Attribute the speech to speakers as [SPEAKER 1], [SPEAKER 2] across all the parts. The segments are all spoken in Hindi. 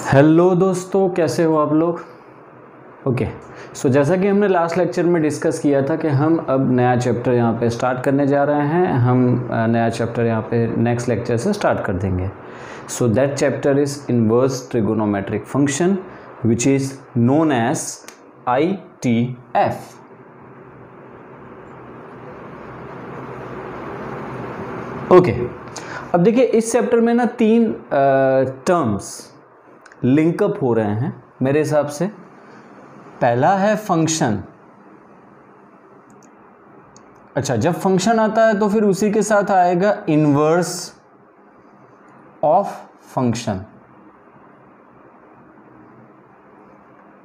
[SPEAKER 1] हेलो दोस्तों, कैसे हो आप लोग। ओके, सो जैसा कि हमने लास्ट लेक्चर में डिस्कस किया था कि हम अब नया चैप्टर यहाँ पे स्टार्ट करने जा रहे हैं। हम नया चैप्टर यहाँ पे नेक्स्ट लेक्चर से स्टार्ट कर देंगे। So that chapter is inverse trigonometric function which is known as ITF। Okay, अब देखिए इस चैप्टर में ना तीन टर्म्स लिंकअप हो रहे हैं मेरे हिसाब से। पहला है फंक्शन। अच्छा, जब फंक्शन आता है तो फिर उसी के साथ आएगा inverse of function.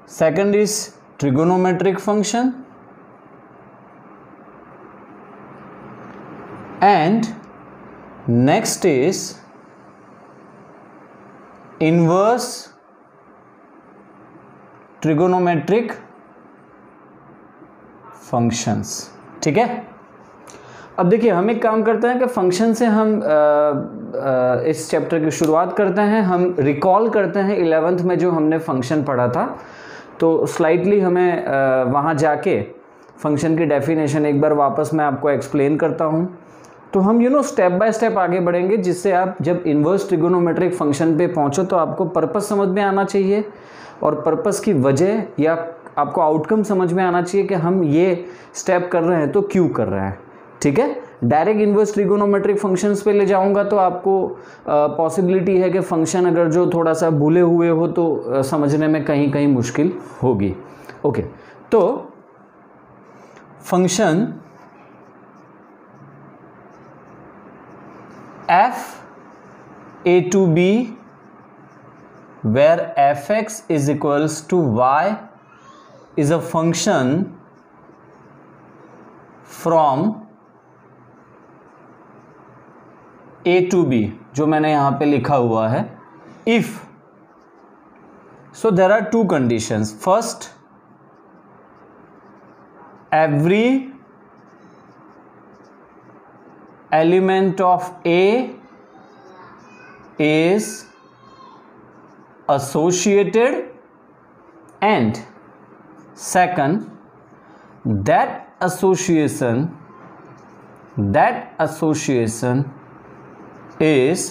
[SPEAKER 1] Second is trigonometric function and next is inverse trigonometric functions. ठीक है, अब देखिए हम एक काम करते हैं कि फंक्शन से हम इस चैप्टर की शुरुआत करते हैं। हम रिकॉल करते हैं 11th में जो हमने फंक्शन पढ़ा था, तो स्लाइटली हमें वहाँ जाके फंक्शन की डेफिनेशन एक बार वापस मैं आपको एक्सप्लेन करता हूँ। तो हम स्टेप बाय स्टेप आगे बढ़ेंगे, जिससे आप जब इन्वर्स ट्रिगोनोमेट्रिक फंक्शन पे पहुँचो तो आपको पर्पस समझ में आना चाहिए, और पर्पस की वजह या आपको आउटकम समझ में आना चाहिए कि हम ये स्टेप कर रहे हैं तो क्यों कर रहे हैं। ठीक है, डायरेक्ट इन्वर्स ट्रिगोनोमेट्रिक फंक्शंस पे ले जाऊंगा तो आपको पॉसिबिलिटी है कि फंक्शन अगर जो थोड़ा सा भूले हुए हो तो समझने में कहीं कहीं मुश्किल होगी। ओके, तो function f(a to b) where fx is equals to y is a function from a to b, जो मैंने यहाँ पे लिखा हुआ है। if so there are two conditions. First, every element of a is associated, and second, that association is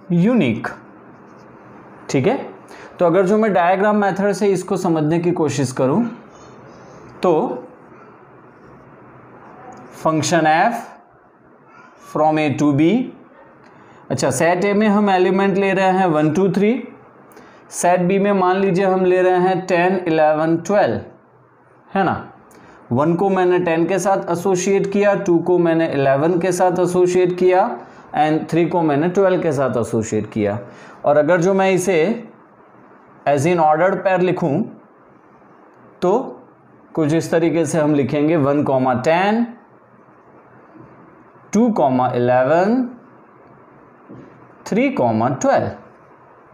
[SPEAKER 1] unique। ठीक है, तो अगर जो मैं डायग्राम मेथड से इसको समझने की कोशिश करूं तो function f from a to b। अच्छा, सेट ए में हम एलिमेंट ले रहे हैं 1 2 3, सेट बी में मान लीजिए हम ले रहे हैं 10 11 12, है ना। 1 को मैंने 10 के साथ एसोसिएट किया, 2 को मैंने 11 के साथ एसोसिएट किया एंड 3 को मैंने 12 के साथ एसोसिएट किया। और अगर जो मैं इसे एज इन ऑर्डर्ड पेयर लिखूं तो कुछ इस तरीके से हम लिखेंगे 1 10 2 11 3 12।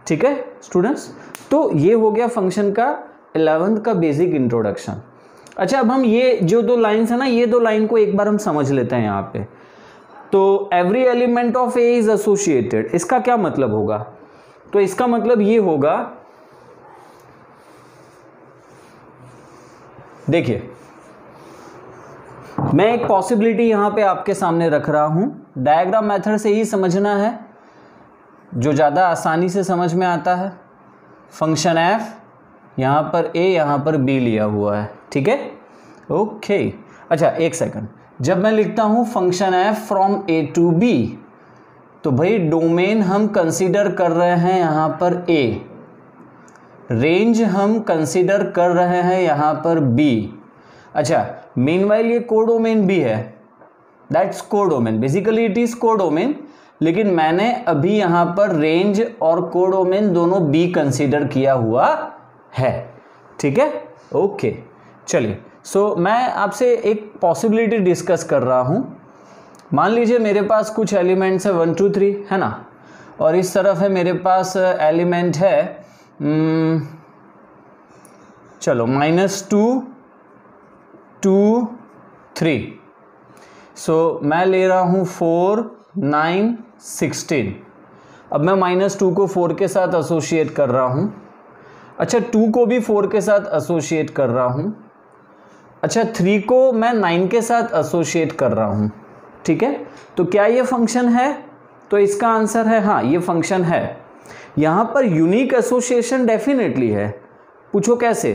[SPEAKER 1] ठीक है स्टूडेंट्स, तो ये हो गया फंक्शन का 11th का बेसिक इंट्रोडक्शन। अच्छा, अब हम ये जो दो लाइन्स है ना, ये दो लाइन को एक बार हम समझ लेते हैं यहाँ पे। तो every element of A is associated, इसका क्या मतलब होगा? तो इसका मतलब ये होगा, देखिए मैं एक पॉसिबिलिटी यहां पे आपके सामने रख रहा हूं। डायग्राम मेथड से ही समझना है, जो ज़्यादा आसानी से समझ में आता है। फंक्शन f यहाँ पर a यहाँ पर b लिया हुआ है। ठीक है, ओके। अच्छा, एक सेकंड, जब मैं लिखता हूँ function f from a to b, तो भाई डोमेन हम कंसीडर कर रहे हैं यहाँ पर a, रेंज हम कंसीडर कर रहे हैं यहाँ पर b। अच्छा, मीनवाइल ये कोडोमेन भी है, that's codomain, basically it is codomain, लेकिन मैंने अभी यहाँ पर रेंज और कोडोमेन दोनों b कंसीडर किया हुआ है। ठीक है, ओके। चलिए, सो मैं आपसे एक पॉसिबिलिटी डिस्कस कर रहा हूँ। मान लीजिए मेरे पास कुछ एलिमेंट्स है 1 2 3, है ना, और इस तरफ है मेरे पास एलिमेंट है चलो -2 2 3। सो मैं ले रहा हूँ 4 9 16, अब मैं -2 को 4 के साथ एसोसिएट कर रहा हूं। अच्छा 2 को भी 4 के साथ एसोसिएट कर रहा हूं। अच्छा 3 को मैं 9 के साथ एसोसिएट कर रहा हूं। ठीक है, तो क्या ये फंक्शन है? तो इसका आंसर है हाँ, ये फंक्शन है। यहां पर यूनिक एसोसिएशन डेफिनेटली है। पूछो कैसे?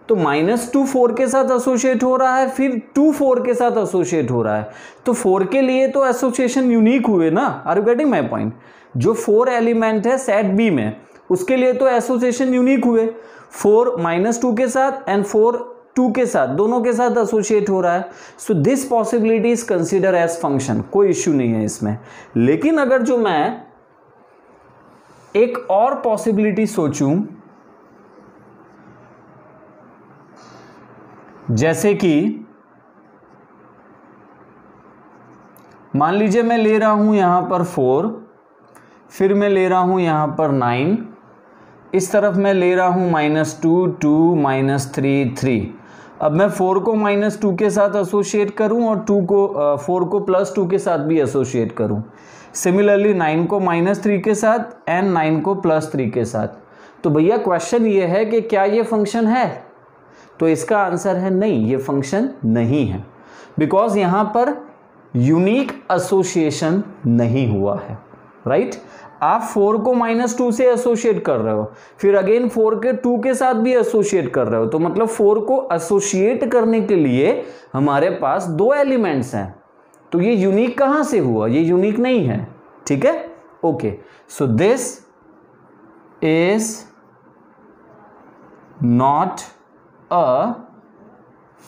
[SPEAKER 1] तो -2 4 के साथ एसोसिएट हो रहा है, फिर 2 4 के साथ एसोसिएट हो रहा है, तो 4 के लिए तो एसोसिएशन यूनिक हुए ना। Are you getting my point? जो 4 एलिमेंट है सेट बी में, उसके लिए तो एसोसिएशन यूनिक हुए। 4 -2 के साथ एंड 4 2 के साथ, दोनों के साथ एसोसिएट हो रहा है। So this possibility is consider as function, कोई इश्यू नहीं है इसमें। लेकिन अगर जो मैं एक और पॉसिबिलिटी सोचूं, जैसे कि मान लीजिए मैं ले रहा हूं यहां पर 4, फिर मैं ले रहा हूं यहां पर 9, इस तरफ मैं ले रहा हूं -2 2 -3 3। अब मैं 4 को -2 के साथ एसोसिएट करूं और 4 को +2 के साथ भी एसोसिएट करूं। सिमिलरली 9 को -3 के साथ एंड 9 को +3 के साथ। तो भैया क्वेश्चन ये है कि क्या ये फंक्शन है? तो इसका आंसर है नहीं, ये फंक्शन नहीं है, बिकॉज यहां पर यूनिक एसोसिएशन नहीं हुआ है। राइट? आप 4 को -2 से एसोसिएट कर रहे हो, फिर अगेन 4 के 2 के साथ भी एसोसिएट कर रहे हो, तो मतलब 4 को एसोसिएट करने के लिए हमारे पास 2 एलिमेंट्स हैं। तो ये यूनिक कहां से हुआ? ये यूनिक नहीं है। ठीक है, okay. So this is not a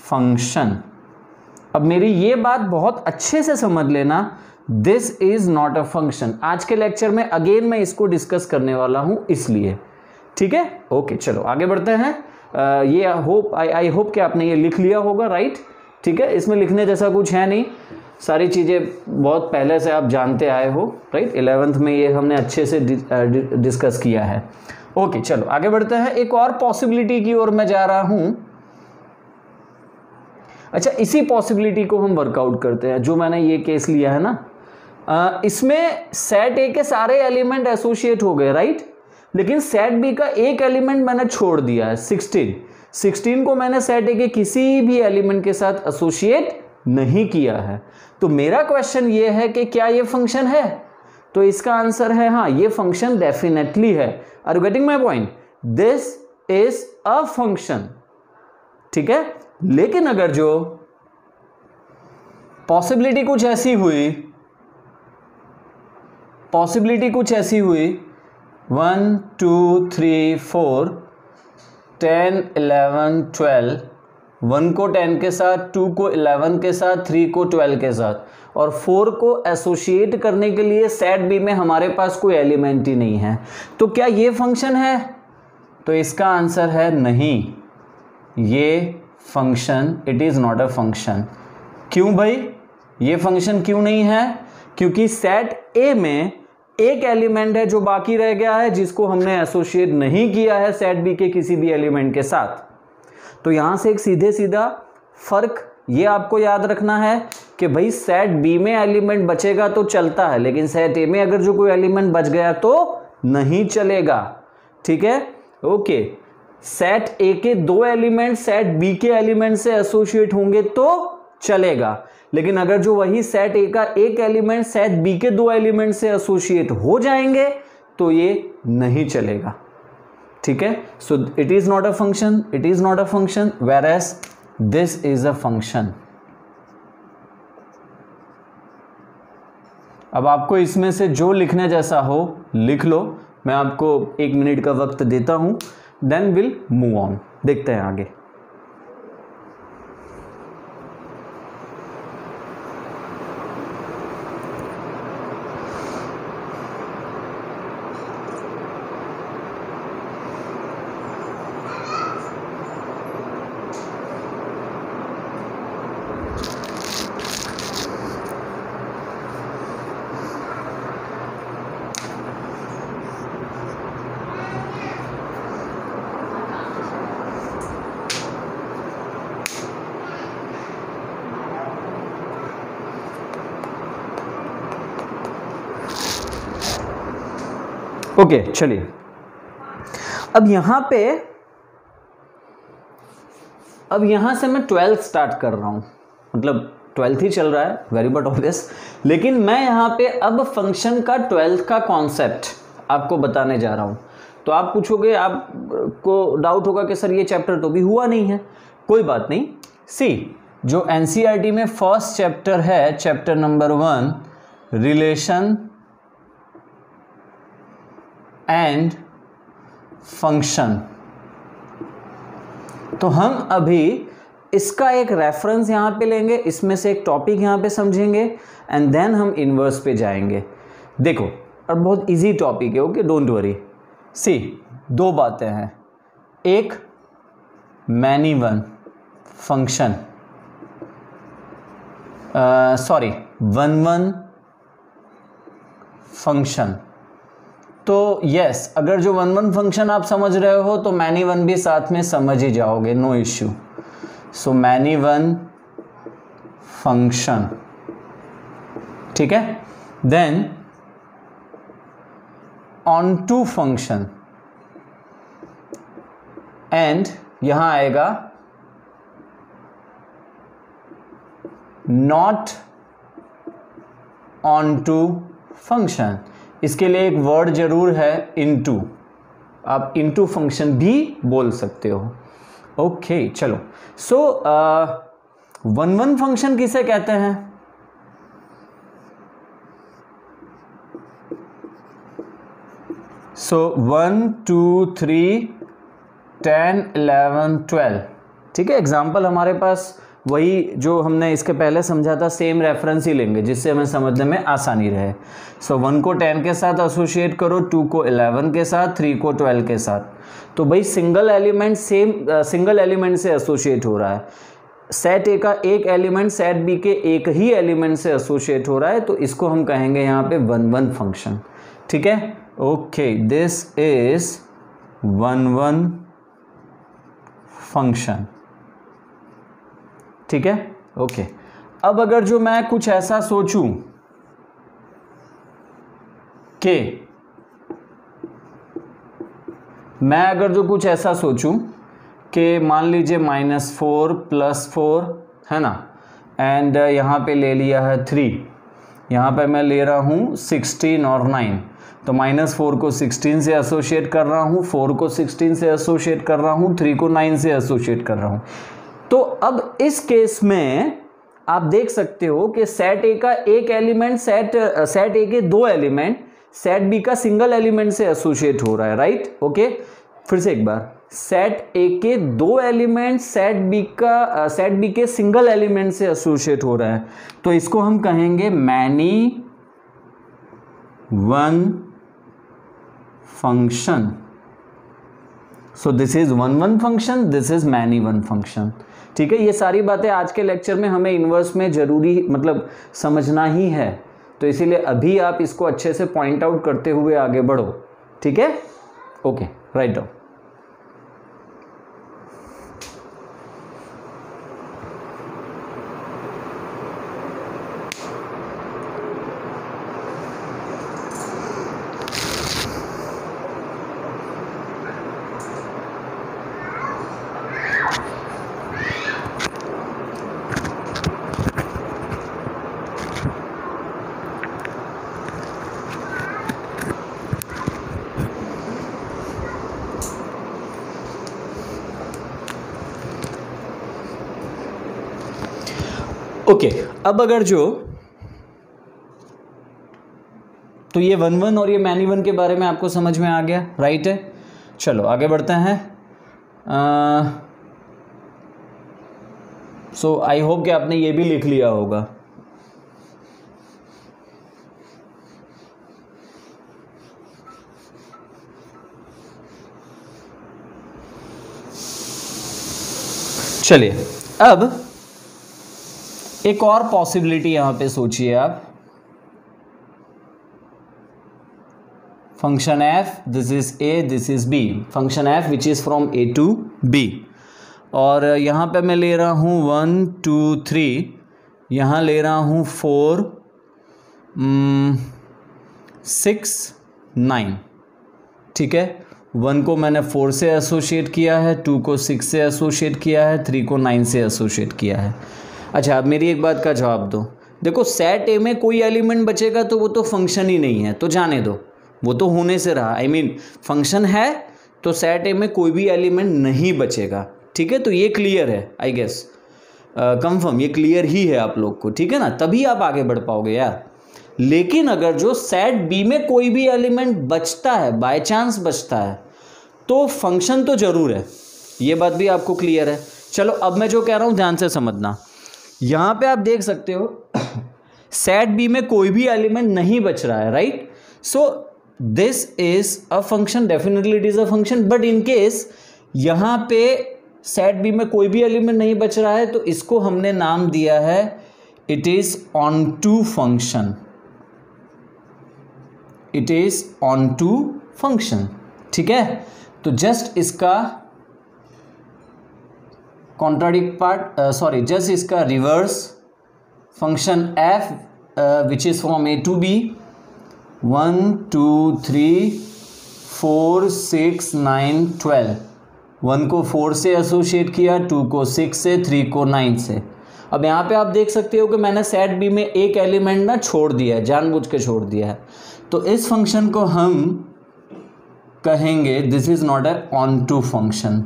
[SPEAKER 1] function. अब मेरी ये बात बहुत अच्छे से समझ लेना, this is not a function. आज के लेक्चर में अगेन मैं इसको डिस्कस करने वाला हूं इसलिए। ठीक है, ओके, चलो आगे बढ़ते हैं। ये आई होप कि आपने ये लिख लिया होगा। राइट? ठीक है, इसमें लिखने जैसा कुछ है नहीं, सारी चीज़ें बहुत पहले से आप जानते आए हो। राइट? 11th में ये हमने अच्छे से डिस्कस किया है। ओके, चलो आगे बढ़ते हैं। एक और पॉसिबिलिटी की ओर मैं जा रहा हूं। अच्छा, इसी पॉसिबिलिटी को हम वर्कआउट करते हैं, जो मैंने ये केस लिया है ना। इसमें सेट ए के सारे एलिमेंट एसोसिएट हो गए। राइट? लेकिन सेट बी का एक एलिमेंट मैंने छोड़ दिया है, 16 को मैंने सेट ए के किसी भी एलिमेंट के साथ एसोसिएट नहीं किया है। तो मेरा क्वेश्चन ये है कि क्या ये फंक्शन है? तो इसका आंसर है हाँ, ये फंक्शन डेफिनेटली है। Are you getting my point? This is a function. ठीक है, लेकिन अगर जो पॉसिबिलिटी कुछ ऐसी हुई 1 2 3 4 10 11 12, 1 को 10 के साथ, 2 को 11 के साथ, 3 को 12 के साथ, और 4 को एसोसिएट करने के लिए सेट बी में हमारे पास कोई एलिमेंट ही नहीं है। तो क्या ये फंक्शन है? तो इसका आंसर है नहीं, ये function, it is not a function. क्यों भाई? ये फंक्शन क्यों नहीं है? क्योंकि सेट ए में एक एलिमेंट है जो बाकी रह गया है, जिसको हमने एसोसिएट नहीं किया है सेट बी के किसी भी एलिमेंट के साथ। तो यहां से एक सीधे सीधा फर्क ये आपको याद रखना है कि भाई सेट बी में एलिमेंट बचेगा तो चलता है, लेकिन सेट ए में अगर जो कोई एलिमेंट बच गया तो नहीं चलेगा। ठीक है, ओके। सेट ए के 2 एलिमेंट सेट बी के एलिमेंट से एसोसिएट होंगे तो चलेगा, लेकिन अगर जो वही सेट ए का एक एलिमेंट सेट बी के 2 एलिमेंट से एसोसिएट हो जाएंगे तो ये नहीं चलेगा। ठीक है, so it is not a function, it is not a function, whereas this is a function. अब आपको इसमें से जो लिखने जैसा हो लिख लो, मैं आपको 1 मिनट का वक्त देता हूं, देन विल मूव ऑन। देखते हैं आगे। ओके चलिए, अब यहां से मैं 12th स्टार्ट कर रहा हूं, मतलब 12th ही चल रहा है, वेरी बट ऑब्वियस, लेकिन मैं यहां पे अब फंक्शन का 12th का कॉन्सेप्ट आपको बताने जा रहा हूं। तो आप पूछोगे, आपको डाउट होगा कि सर ये चैप्टर तो भी हुआ नहीं है। कोई बात नहीं, सी जो एनसीईआरटी में फर्स्ट चैप्टर है, chapter number 1, relation and function, तो हम अभी इसका एक रेफरेंस यहां पे लेंगे, इसमें से एक टॉपिक यहां पे समझेंगे एंड देन हम इन्वर्स पे जाएंगे। देखो, और बहुत इजी टॉपिक है, ओके, डोंट वरी। सी, दो बातें हैं, एक many one function, sorry one function. तो यस, अगर जो वन फंक्शन आप समझ रहे हो तो मैनी वन भी साथ में समझ ही जाओगे, no issue. So many one function, ठीक है। Then onto function, and यहां आएगा नॉट ऑन टू फंक्शन। इसके लिए एक वर्ड जरूर है, इनटू, आप इनटू फंक्शन भी बोल सकते हो। ओके चलो, सो वन फंक्शन किसे कहते हैं? सो 1 2 3 10 11 12, ठीक है। एग्जाम्पल हमारे पास वही जो हमने इसके पहले समझा था, सेम रेफरेंस ही लेंगे जिससे हमें समझने में आसानी रहे। सो 1 को 10 के साथ एसोसिएट करो, 2 को 11 के साथ, 3 को 12 के साथ। तो भाई सिंगल एलिमेंट सिंगल एलिमेंट से एसोसिएट हो रहा है। सेट ए का एक एलिमेंट सेट बी के एक ही एलिमेंट से एसोसिएट हो रहा है, तो इसको हम कहेंगे यहाँ पे वन फंक्शन, ठीक है। Okay, this is one function, ठीक है। ओके, अब अगर जो मैं कुछ ऐसा सोचूं कि मान लीजिए -4 + 4 है ना, एंड यहां पे ले लिया है 3, यहां पे मैं ले रहा हूं 16 और 9, तो -4 को 16 से एसोसिएट कर रहा हूं, 4 को 16 से एसोसिएट कर रहा हूं, 3 को 9 से एसोसिएट कर रहा हूं। तो अब इस केस में आप देख सकते हो कि सेट ए का एक एलिमेंट सेट ए के दो एलिमेंट सेट बी का सिंगल एलिमेंट से एसोसिएट हो रहा है, राइट। ओके, फिर से एक बार, सेट ए के दो एलिमेंट सेट बी के सिंगल एलिमेंट से एसोसिएट हो रहा है, तो इसको हम कहेंगे many one function. So this is one function, this is many one function, ठीक है। ये सारी बातें आज के लेक्चर में हमें इन्वर्स में जरूरी मतलब समझना ही है, तो इसीलिए अभी आप इसको अच्छे से पॉइंट आउट करते हुए आगे बढ़ो, ठीक है। Okay, write down. ओके, अब अगर तो ये वन और ये मैनी वन के बारे में आपको समझ में आ गया, राइट है। चलो आगे बढ़ते हैं। सो आई होप कि आपने ये भी लिख लिया होगा। चलिए, अब एक और पॉसिबिलिटी यहां पे सोचिए आप। Function f, this is A, this is B, function f which is from A to B, और यहां पे मैं ले रहा हूं 1 2 3, यहां ले रहा हूं 4 6 9, ठीक है, 1 को मैंने 4 से एसोशिएट किया है, 2 को 6 से एसोशिएट किया है, 3 को 9 से एसोशिएट किया है। अच्छा, अब मेरी एक बात का जवाब दो। देखो सेट ए में कोई एलिमेंट बचेगा तो वो तो फंक्शन ही नहीं है, तो जाने दो, वो तो होने से रहा। आई मीन फंक्शन है तो सेट ए में कोई भी एलिमेंट नहीं बचेगा, ठीक है। तो ये क्लियर है, आई गेस कंफर्म, ये क्लियर ही है आप लोग को, ठीक है ना, तभी आप आगे बढ़ पाओगे यार। लेकिन अगर जो सेट बी में कोई भी एलिमेंट बचता है, बाय चांस बचता है, तो फंक्शन तो जरूर है, ये बात भी आपको क्लियर है। चलो अब मैं जो कह रहा हूं ध्यान से समझना। यहां पे आप देख सकते हो सेट बी में कोई भी एलिमेंट नहीं बच रहा है, right. So this is a function, definitely it is a function. But in case यहां पे सेट बी में कोई भी एलिमेंट नहीं बच रहा है, तो इसको हमने नाम दिया है it is onto function, it is onto function, ठीक है। तो जस्ट इसका कॉन्ट्राडिक्ट पार्ट, सॉरी जस्ट इसका reverse, function f which is from A to B, 1 2 3 4 6 9 12, 1 को 4 से एसोशिएट किया, 2 को 6 से, 3 को 9 से। अब यहाँ पे आप देख सकते हो कि मैंने सेट बी में एक एलिमेंट ना छोड़ दिया है, जानबूझ के छोड़ दिया है। तो इस फंक्शन को हम कहेंगे this is not a onto function,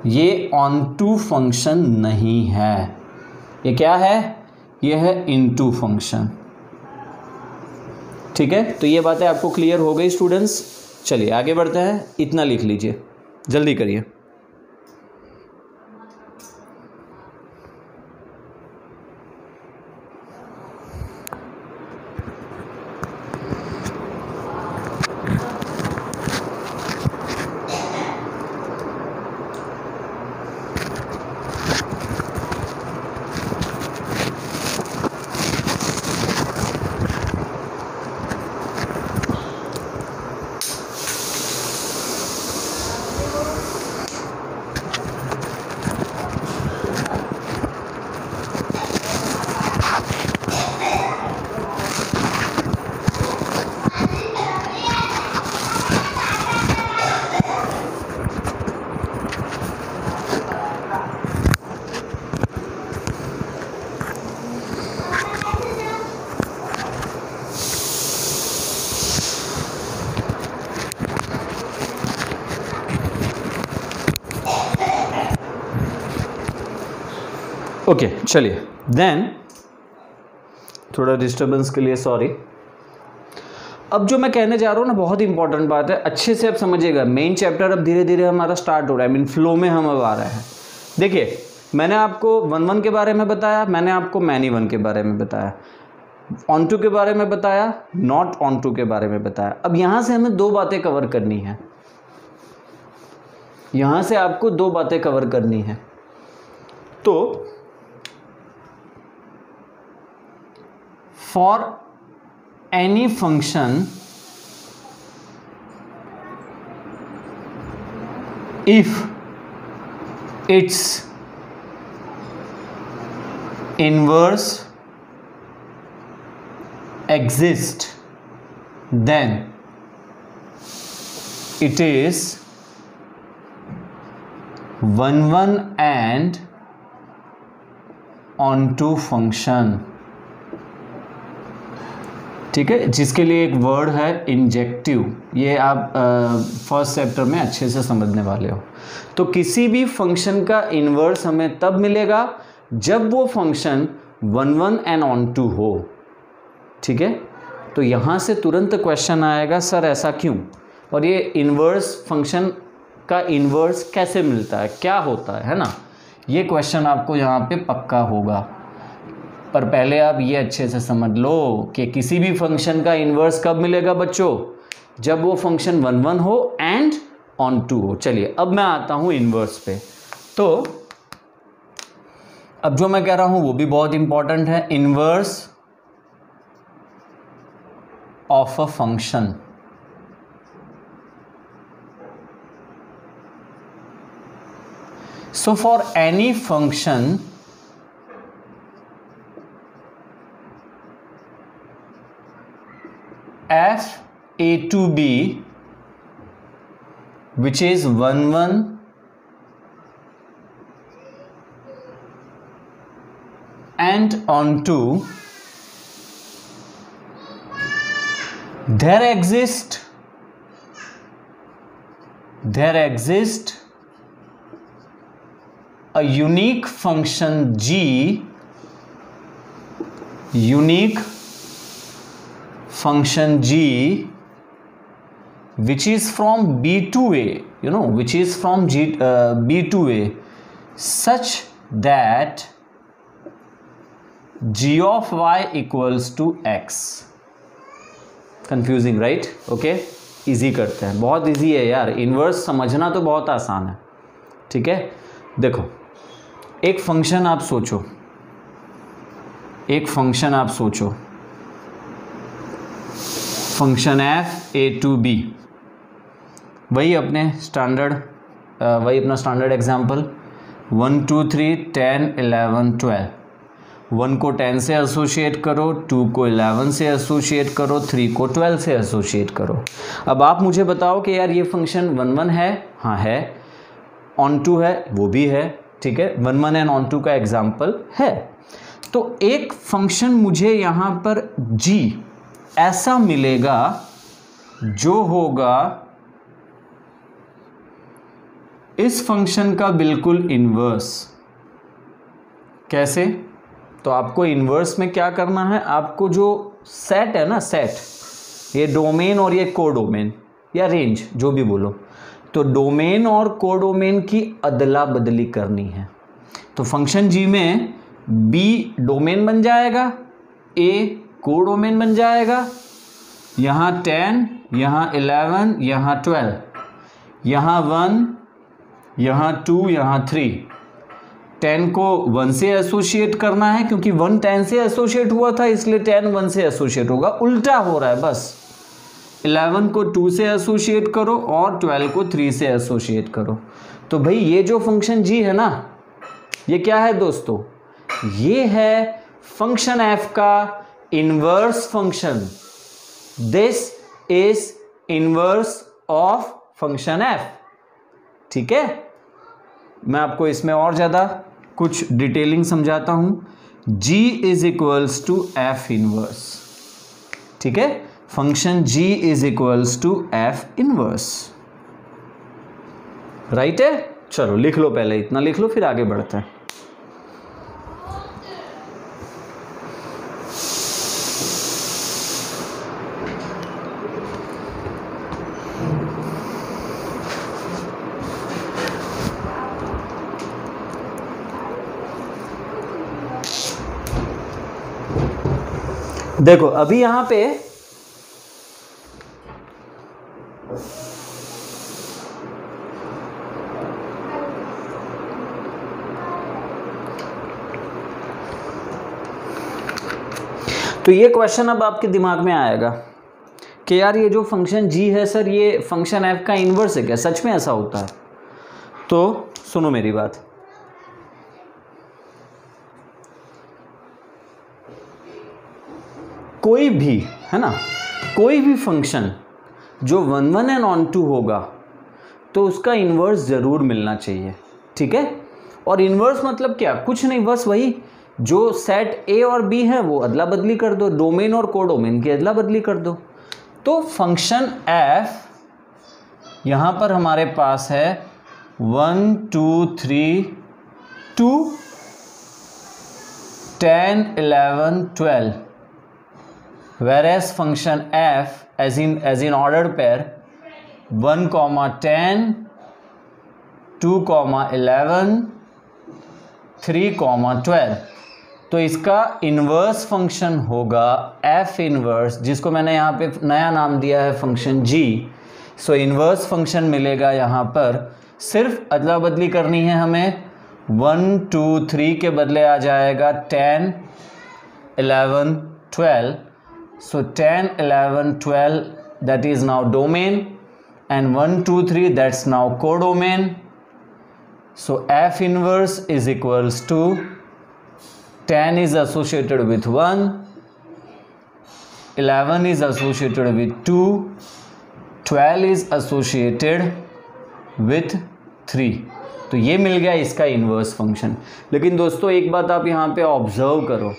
[SPEAKER 1] ये ऑन टू फंक्शन नहीं है। ये क्या है? ये है इनटू फंक्शन, ठीक है। तो ये बातें आपको क्लियर हो गई स्टूडेंट्स। चलिए आगे बढ़ते हैं, इतना लिख लीजिए, जल्दी करिए। ओके चलिए, देन थोड़ा डिस्टर्बेंस के लिए सॉरी। अब जो मैं कहने जा रहा हूँ ना बहुत इंपॉर्टेंट बात है, अच्छे से आप समझिएगा। मेन चैप्टर अब धीरे धीरे हमारा स्टार्ट हो रहा है, मीन फ्लो में हम अब आ रहे हैं। देखिए मैंने आपको 1-1 के बारे में बताया, मैंने आपको मैनी 1 के बारे में बताया, ऑन टू के बारे में बताया, नॉट ऑन टू के बारे में बताया। अब यहां से हमें 2 बातें कवर करनी है, यहां से आपको 2 बातें कवर करनी है। तो for any function if its inverse exists then it is 1-1 and onto function, ठीक है। जिसके लिए एक वर्ड है इंजेक्टिव, ये आप फर्स्ट चैप्टर में अच्छे से समझने वाले हो। तो किसी भी फंक्शन का इन्वर्स हमें तब मिलेगा जब वो फंक्शन 1-1 एंड ऑन टू हो, ठीक है। तो यहाँ से तुरंत क्वेश्चन आएगा सर ऐसा क्यों, और ये इन्वर्स फंक्शन का इन्वर्स कैसे मिलता है, क्या होता है ना, ये क्वेश्चन आपको यहाँ पे पक्का होगा। पर पहले आप ये अच्छे से समझ लो कि किसी भी फंक्शन का इन्वर्स कब मिलेगा बच्चों, जब वो फंक्शन 1-1 हो एंड ऑन टू हो। चलिए अब मैं आता हूँ इन्वर्स पे। तो अब जो मैं कह रहा हूँ वो भी बहुत इंपॉर्टेंट है, inverse of a function. So for any function f a to b which is 1 1 and on 2 there exists a unique function g, which is from B to A, which is from B to A, such that g of y equals to x. Confusing right? Okay, easy करते हैं, बहुत इजी है यार, इन्वर्स समझना तो बहुत आसान है, ठीक है। देखो, एक फंक्शन आप सोचो, function f a to b, वही अपना स्टैंडर्ड एग्जाम्पल 1 2 3 10 11 12, 1 को 10 से एसोशिएट करो, 2 को 11 से एसोशिएट करो, 3 को 12 से एसोशिएट करो। अब आप मुझे बताओ कि यार ये फंक्शन 1 1 है, हाँ है, ऑन 2 है, वो भी है, ठीक है, 1 1 एंड ऑन 2 का एग्जाम्पल है। तो एक फंक्शन मुझे यहाँ पर g ऐसा मिलेगा जो होगा इस फंक्शन का बिल्कुल इन्वर्स। कैसे? तो आपको इन्वर्स में क्या करना है, आपको जो सेट है ना, सेट, ये डोमेन और ये कोडोमेन या रेंज जो भी बोलो, तो डोमेन और कोडोमेन की अदला बदली करनी है। तो फंक्शन g में b डोमेन बन जाएगा, a कोडोमेन बन जाएगा, यहाँ 10, यहाँ 11, यहाँ 12, यहाँ 1, यहाँ 2, यहाँ 3। 10 को 1 से एसोशिएट करना है क्योंकि 1 10 से एसोशिएट हुआ था, इसलिए 10 1 से एसोशिएट होगा, उल्टा हो रहा है बस। 11 को 2 से एसोशिएट करो और 12 को 3 से एसोशिएट करो। तो भाई ये जो फंक्शन g है ना, ये क्या है दोस्तों? ये है फंक्शन f का inverse function. This is inverse of function f, ठीक है। मैं आपको इसमें और ज़्यादा कुछ डिटेलिंग समझाता हूं। g is equals to f inverse, ठीक है, function g is equals to f inverse, right है। चलो लिख लो, पहले इतना लिख लो, फिर आगे बढ़ते हैं। देखो अभी यहां पे तो ये क्वेश्चन अब आपके दिमाग में आएगा कि यार ये जो फंक्शन g है सर, ये फंक्शन f का इन्वर्स है क्या? सच में ऐसा होता है? तो सुनो मेरी बात, कोई भी है ना, कोई भी फंक्शन जो 1 1 एंड ऑन 2 होगा तो उसका इन्वर्स ज़रूर मिलना चाहिए, ठीक है। और इन्वर्स मतलब क्या? कुछ नहीं, बस वही जो सेट a और b है वो अदला बदली कर दो, डोमेन और कोडोमेन की अदला बदली कर दो। तो फंक्शन f यहाँ पर हमारे पास है 1 2 3 2 10 11 12, whereas function f as in ordered pair 1 10 2 11 3 12। तो इसका इन्वर्स फंक्शन होगा f इन्वर्स, जिसको मैंने यहाँ पे नया नाम दिया है फंक्शन g। सो इन्वर्स फंक्शन मिलेगा यहाँ पर, सिर्फ अदला बदली करनी है हमें, 1 2 3 के बदले आ जाएगा 10 11 12। So 10 11 12 that is now domain, and 1 2 3 that's now codomain. So f inverse is equals to 10 is associated with 1, 11 is associated with 2, 12 is associated with 3, तो ये मिल गया इसका इन्वर्स फंक्शन। लेकिन दोस्तों एक बात आप यहाँ पे ऑब्जर्व करो,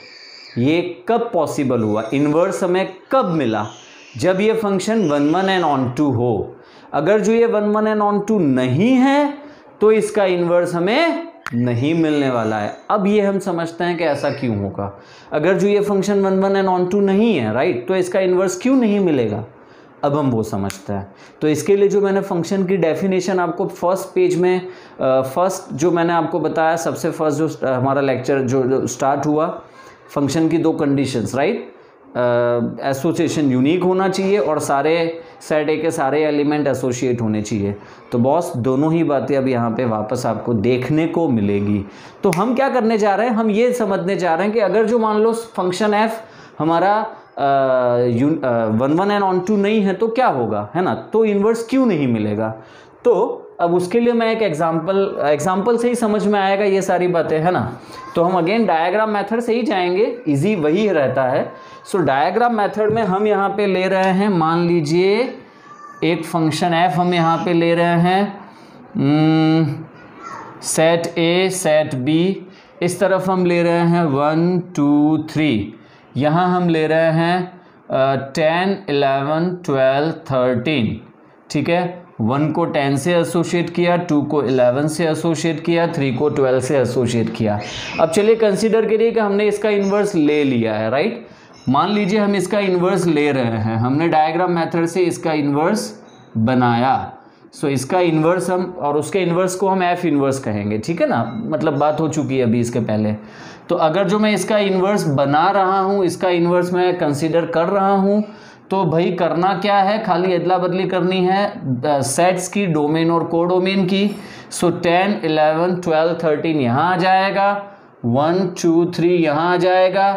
[SPEAKER 1] ये कब पॉसिबल हुआ, इन्वर्स हमें कब मिला, जब ये फंक्शन 1 1 एंड ऑन टू हो। अगर जो ये 1 1 एंड ऑन टू नहीं है तो इसका इन्वर्स हमें नहीं मिलने वाला है। अब ये हम समझते हैं कि ऐसा क्यों होगा। अगर जो ये फंक्शन 1 1 एंड ऑन टू नहीं है, राइट, तो इसका इन्वर्स क्यों नहीं मिलेगा, अब हम वो समझते हैं। तो इसके लिए जो मैंने फंक्शन की डेफिनेशन आपको फर्स्ट पेज में फर्स्ट जो मैंने आपको बताया, सबसे फर्स्ट जो हमारा लेक्चर जो स्टार्ट हुआ, फंक्शन की 2 कंडीशंस, राइट, एसोसिएशन यूनिक होना चाहिए और सारे सेट ए के सारे एलिमेंट एसोसिएट होने चाहिए। तो बॉस दोनों ही बातें अब यहाँ पे वापस आपको देखने को मिलेगी। तो हम क्या करने जा रहे हैं, हम ये समझने जा रहे हैं कि अगर जो मान लो फंक्शन एफ हमारा 1 1 एंड ऑन टू नहीं है तो क्या होगा, है ना, तो इन्वर्स क्यों नहीं मिलेगा। तो अब उसके लिए मैं एक एग्जाम्पल से ही समझ में आएगा ये सारी बातें, है ना। तो हम अगेन डायग्राम मेथड से ही जाएंगे, इजी वही रहता है। सो डायग्राम मेथड में हम यहाँ पे ले रहे हैं, मान लीजिए एक फंक्शन एफ हम यहाँ पे ले रहे हैं, सेट ए सेट बी, इस तरफ हम ले रहे हैं 1 2 3, यहाँ हम ले रहे हैं 10 11 12 13, ठीक है। 1 को 10 से एसोशिएट किया, 2 को 11 से एसोशिएट किया, 3 को 12 से एसोशिएट किया। अब चलिए कंसीडर करिए कि हमने इसका इन्वर्स ले लिया है, राइट। मान लीजिए हम इसका इन्वर्स ले रहे हैं, हमने डायग्राम मेथड से इसका इन्वर्स बनाया। सो इसका इन्वर्स हम, और उसके इन्वर्स को हम एफ इन्वर्स कहेंगे, ठीक है ना, मतलब बात हो चुकी है अभी इसके पहले। तो अगर जो मैं इसका इन्वर्स बना रहा हूँ, इसका इन्वर्स मैं कंसीडर कर रहा हूँ, तो भाई करना क्या है, खाली अदला बदली करनी है सेट्स की, डोमेन और कोडोमेन की। सो 10 11 12 13 यहाँ आ जाएगा, 1 2 3 यहाँ आ जाएगा,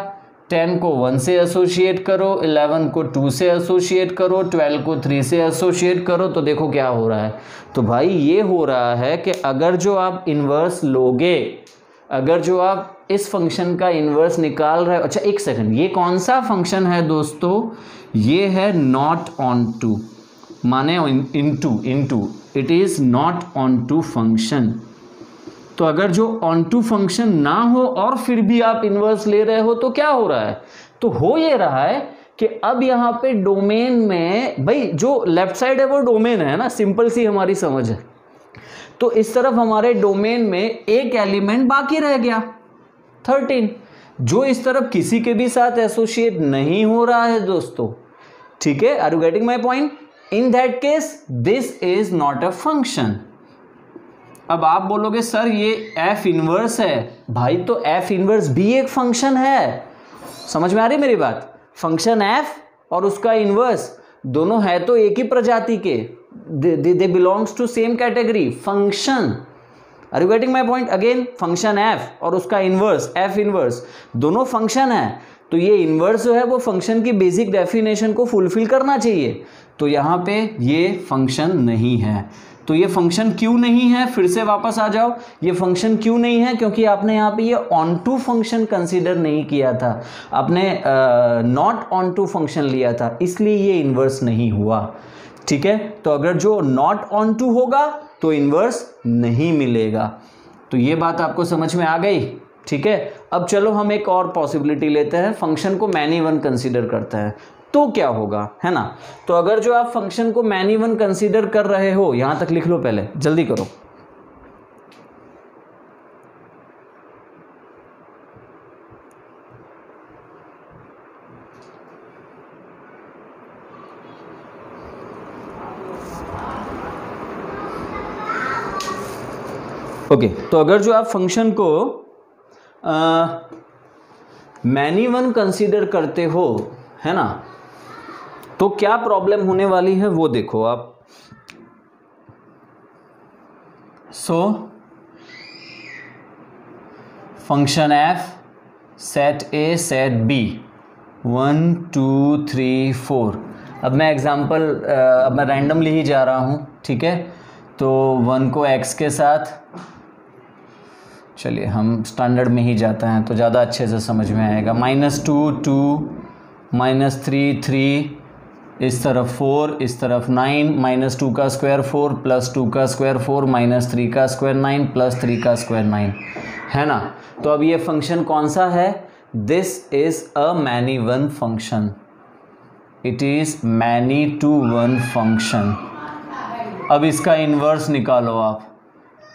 [SPEAKER 1] 10 को 1 से एसोशिएट करो, 11 को 2 से एसोशिएट करो, 12 को 3 से एसोशिएट करो, तो देखो क्या हो रहा है। तो भाई ये हो रहा है कि अगर जो आप इन्वर्स लोगे, अगर जो आप इस फंक्शन का इन्वर्स निकाल रहे हो, अच्छा एक सेकंड, ये कौन सा फंक्शन है दोस्तों, ये है नॉट ऑन टू, माने into, it is not onto function. तो अगर जो ऑन टू फंक्शन ना हो और फिर भी आप इन्वर्स ले रहे हो तो क्या हो रहा है, तो हो ये रहा है कि अब यहाँ पे डोमेन में, भाई जो लेफ्ट साइड है वो डोमेन है ना, सिंपल सी हमारी समझ है। तो इस तरफ हमारे डोमेन में एक एलिमेंट बाकी रह गया 13, जो इस तरफ किसी के भी साथ एसोसिएट नहीं हो रहा है दोस्तों, ठीक है। Are you getting my point? In that case this is not a function. अब आप बोलोगे सर ये एफ इनवर्स है, भाई तो एफ इनवर्स भी एक फंक्शन है, समझ में आ रही मेरी बात। फंक्शन एफ और उसका इनवर्स दोनों है तो एक ही प्रजाति के, they belongs to same category function. Are you getting my point? Again function f और उसका इनवर्स एफ इनवर्स दोनों फंक्शन है, तो ये इनवर्स जो है वो फंक्शन की बेसिक डेफिनेशन को फुलफिल करना चाहिए। तो यहाँ पे ये फंक्शन नहीं है। तो ये फंक्शन क्यों नहीं है, फिर से वापस आ जाओ, ये फंक्शन क्यों नहीं है, क्योंकि आपने यहाँ पे ये ऑन टू फंक्शन कंसीडर नहीं किया था, आपने नॉट ऑन टू फंक्शन लिया था, इसलिए ये इनवर्स नहीं हुआ, ठीक है। तो अगर जो नॉट ऑन टू होगा तो इनवर्स नहीं मिलेगा। तो ये बात आपको समझ में आ गई, ठीक है। अब चलो हम एक और पॉसिबिलिटी लेते हैं, फंक्शन को मैनी वन कंसीडर करते हैं, तो क्या होगा, है ना। तो अगर जो आप फंक्शन को मैनी वन कंसीडर कर रहे हो, यहां तक लिख लो, पहले जल्दी करो। ओके, तो अगर जो आप फंक्शन को मैनी वन कंसीडर करते हो, है ना, तो क्या प्रॉब्लम होने वाली है वो देखो आप। So function f set A set B 1 2 3 4। अब मैं एग्जांपल अब मैं रैंडमली ही जा रहा हूँ, ठीक है। तो 1 को x के साथ, चलिए हम स्टैंडर्ड में ही जाते हैं तो ज़्यादा अच्छे से समझ में आएगा, -2 2 -3 3 इस तरफ 4, इस तरफ 9, माइनस 2 का स्क्वायर 4 प्लस 2 का स्क्वायर 4 माइनस 3 का स्क्वायर 9 प्लस 3 का स्क्वायर 9, है ना। तो अब ये फंक्शन कौन सा है? This is a many one function, it is many to one function. अब इसका इन्वर्स निकालो आप,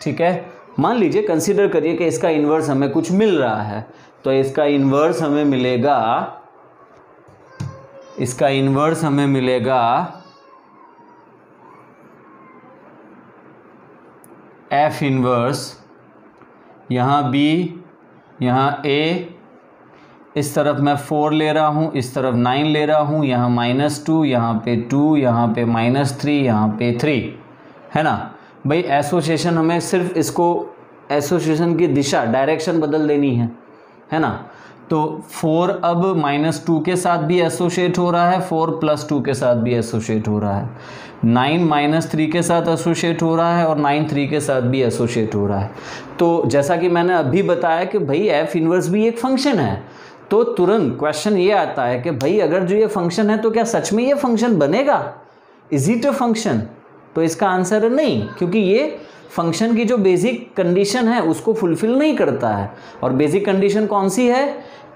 [SPEAKER 1] ठीक है। मान लीजिए, कंसीडर करिए कि इसका इन्वर्स हमें कुछ मिल रहा है, तो इसका इन्वर्स हमें मिलेगा, इसका इन्वर्स हमें मिलेगा एफ इन्वर्स, यहाँ b, यहाँ a, इस तरफ मैं 4 ले रहा हूँ, इस तरफ 9 ले रहा हूँ, यहाँ -2, यहाँ पे 2, यहाँ पे -3, यहाँ पे 3, है ना भाई। एसोसिएशन हमें सिर्फ इसको, एसोसिएशन की दिशा, डायरेक्शन बदल देनी है ना। तो 4 अब -2 के साथ भी एसोसिएट हो रहा है, 4 + 2 के साथ भी एसोसिएट हो रहा है, 9 -3 के साथ एसोसिएट हो रहा है और 9 3 के साथ भी एसोसिएट हो रहा है। तो जैसा कि मैंने अभी बताया कि भाई एफ इन्वर्स भी एक फंक्शन है, तो तुरंत क्वेश्चन ये आता है कि भाई अगर जो ये फंक्शन है तो क्या सच में ये फंक्शन बनेगा? Is it a function? तो इसका आंसर है नहीं, क्योंकि ये फंक्शन की जो बेसिक कंडीशन है उसको फुलफिल नहीं करता है। और बेसिक कंडीशन कौन सी है?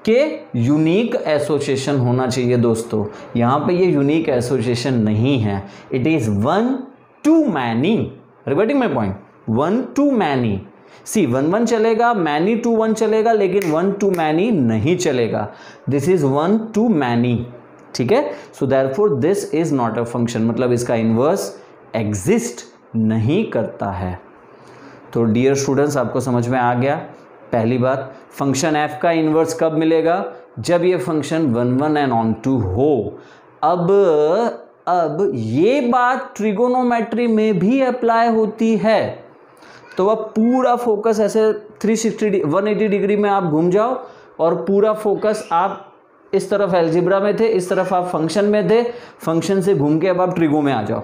[SPEAKER 1] कि यूनिक एसोसिएशन होना चाहिए दोस्तों। यहाँ पे ये यूनिक एसोसिएशन नहीं है, it is one to many. Reverting my point, one to many. See 1 1 चलेगा, मैनी टू 1 चलेगा, लेकिन 1 टू मैनी नहीं चलेगा। दिस इज 1 टू मैनी, ठीक है। So therefore this is not a function, मतलब इसका इनवर्स एग्जिस्ट नहीं करता है। तो डियर स्टूडेंट्स, आपको समझ में आ गया। पहली बात, फंक्शन एफ का इनवर्स कब मिलेगा? जब ये फंक्शन 1 1 एंड ऑन टू हो। अब ये बात ट्रिगोनोमेट्री में भी अप्लाई होती है। तो अब पूरा फोकस ऐसे 180 डिग्री में आप घूम जाओ और पूरा फोकस आप इस तरफ एल्जिब्रा में थे, इस तरफ आप फंक्शन में थे, फंक्शन से घूम के अब आप ट्रिगो में आ जाओ,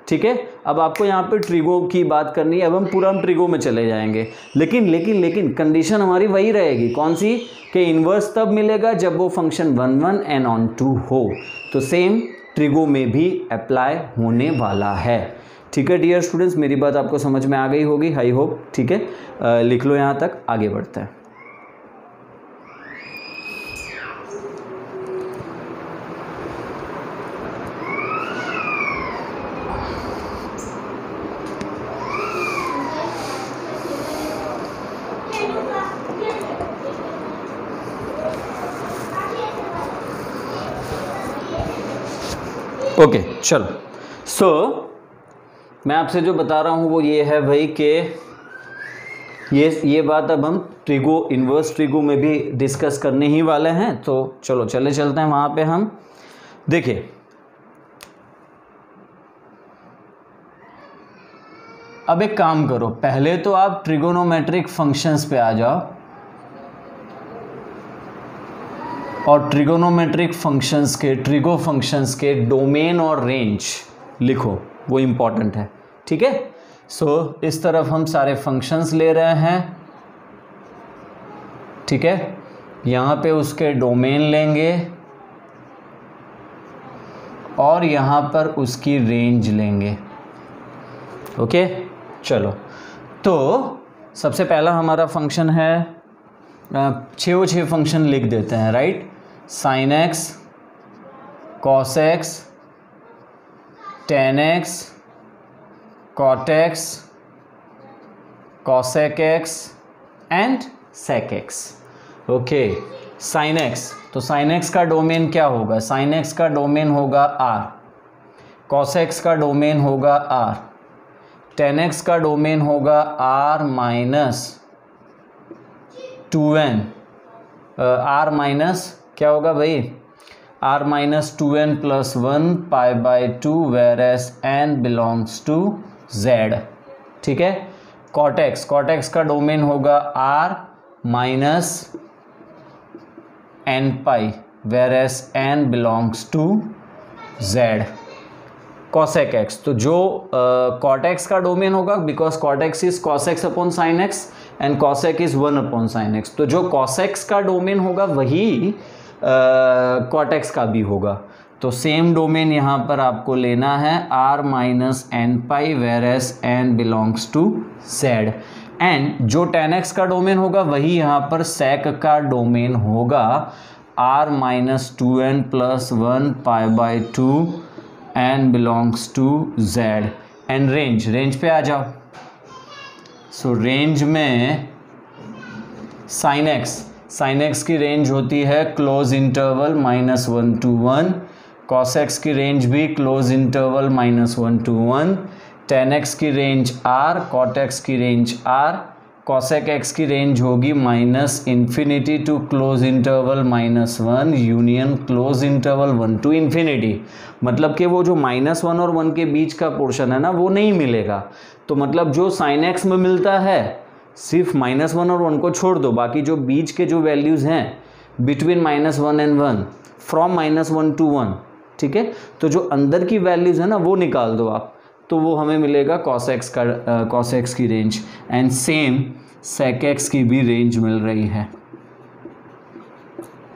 [SPEAKER 1] ठीक है। अब आपको यहाँ पे ट्रिगो की बात करनी है, अब हम ट्रिगो में चले जाएंगे। लेकिन कंडीशन हमारी वही रहेगी, कौन सी? कि इन्वर्स तब मिलेगा जब वो फंक्शन 1 1 एंड ऑन टू हो। तो सेम ट्रिगो में भी अप्लाई होने वाला है, ठीक है डियर स्टूडेंट्स। मेरी बात आपको समझ में आ गई होगी, आई होप, ठीक है। लिख लो यहाँ तक, आगे बढ़ते हैं। ओके, चलो। सो मैं आपसे जो बता रहा हूँ वो ये है भाई कि ये बात अब हम ट्रिगो, इन्वर्स ट्रिगो में भी डिस्कस करने ही वाले हैं। तो चलो चलते हैं वहाँ पे। हम देखिए, अब एक काम करो, पहले तो आप ट्रिगोनोमेट्रिक फंक्शंस पे आ जाओ और ट्रिगोनोमेट्रिक फंक्शंस के, ट्रिगो फंक्शंस के डोमेन और रेंज लिखो, वो इम्पॉर्टेंट है, ठीक है। सो इस तरफ हम सारे फंक्शंस ले रहे हैं, ठीक है। यहाँ पे उसके डोमेन लेंगे और यहाँ पर उसकी रेंज लेंगे, ओके। चलो, तो सबसे पहला हमारा फंक्शन है, 6 फंक्शन लिख देते हैं, right. Sine x, cos x, tan x, cot x, cosec x and sec x, okay. Sine x, तो साइन एक्स का डोमेन क्या होगा? साइन एक्स का डोमेन होगा R, कॉस एक्स का डोमेन होगा R, टेन एक्स का डोमेन होगा R minus 2n, R minus क्या होगा भाई? R minus 2n plus 1 π/2 whereas n belongs to Z, ठीक है। कॉट एक्स का डोमेन होगा R minus n π whereas n belongs to Z। Cosec x, तो जो कॉट एक्स का डोमेन होगा, because cot x is cos x upon sine x and cosec is 1 upon sine x, तो जो कॉसेक्स का डोमेन होगा वही कॉट एक्स का भी होगा। तो सेम डोमेन यहाँ पर आपको लेना है r minus n pi where s n belongs to z, and जो tan x का डोमेन होगा वही यहाँ पर sec का डोमेन होगा, r minus 2n plus 1 pi by 2 n belongs to z, and range पे आ जाओ। सो रेंज में sin x की रेंज होती है close interval -1 to 1, cos x की रेंज भी close interval -1 to 1, tan x की रेंज r, cot x की रेंज r, cosec x की रेंज होगी -∞ to close interval -1 union close interval 1 to ∞। मतलब कि वो जो -1 और 1 के बीच का पोर्शन है ना वो नहीं मिलेगा। तो मतलब जो sin x में मिलता है सिर्फ -1 और 1 को छोड़ दो, बाकी जो बीच के जो वैल्यूज़ हैं बिटवीन -1 एंड 1 फ्रॉम -1 to 1, ठीक है, तो जो अंदर की वैल्यूज़ है ना वो निकाल दो आप, तो वो हमें मिलेगा cos x की range, and same sec x की भी रेंज मिल रही है,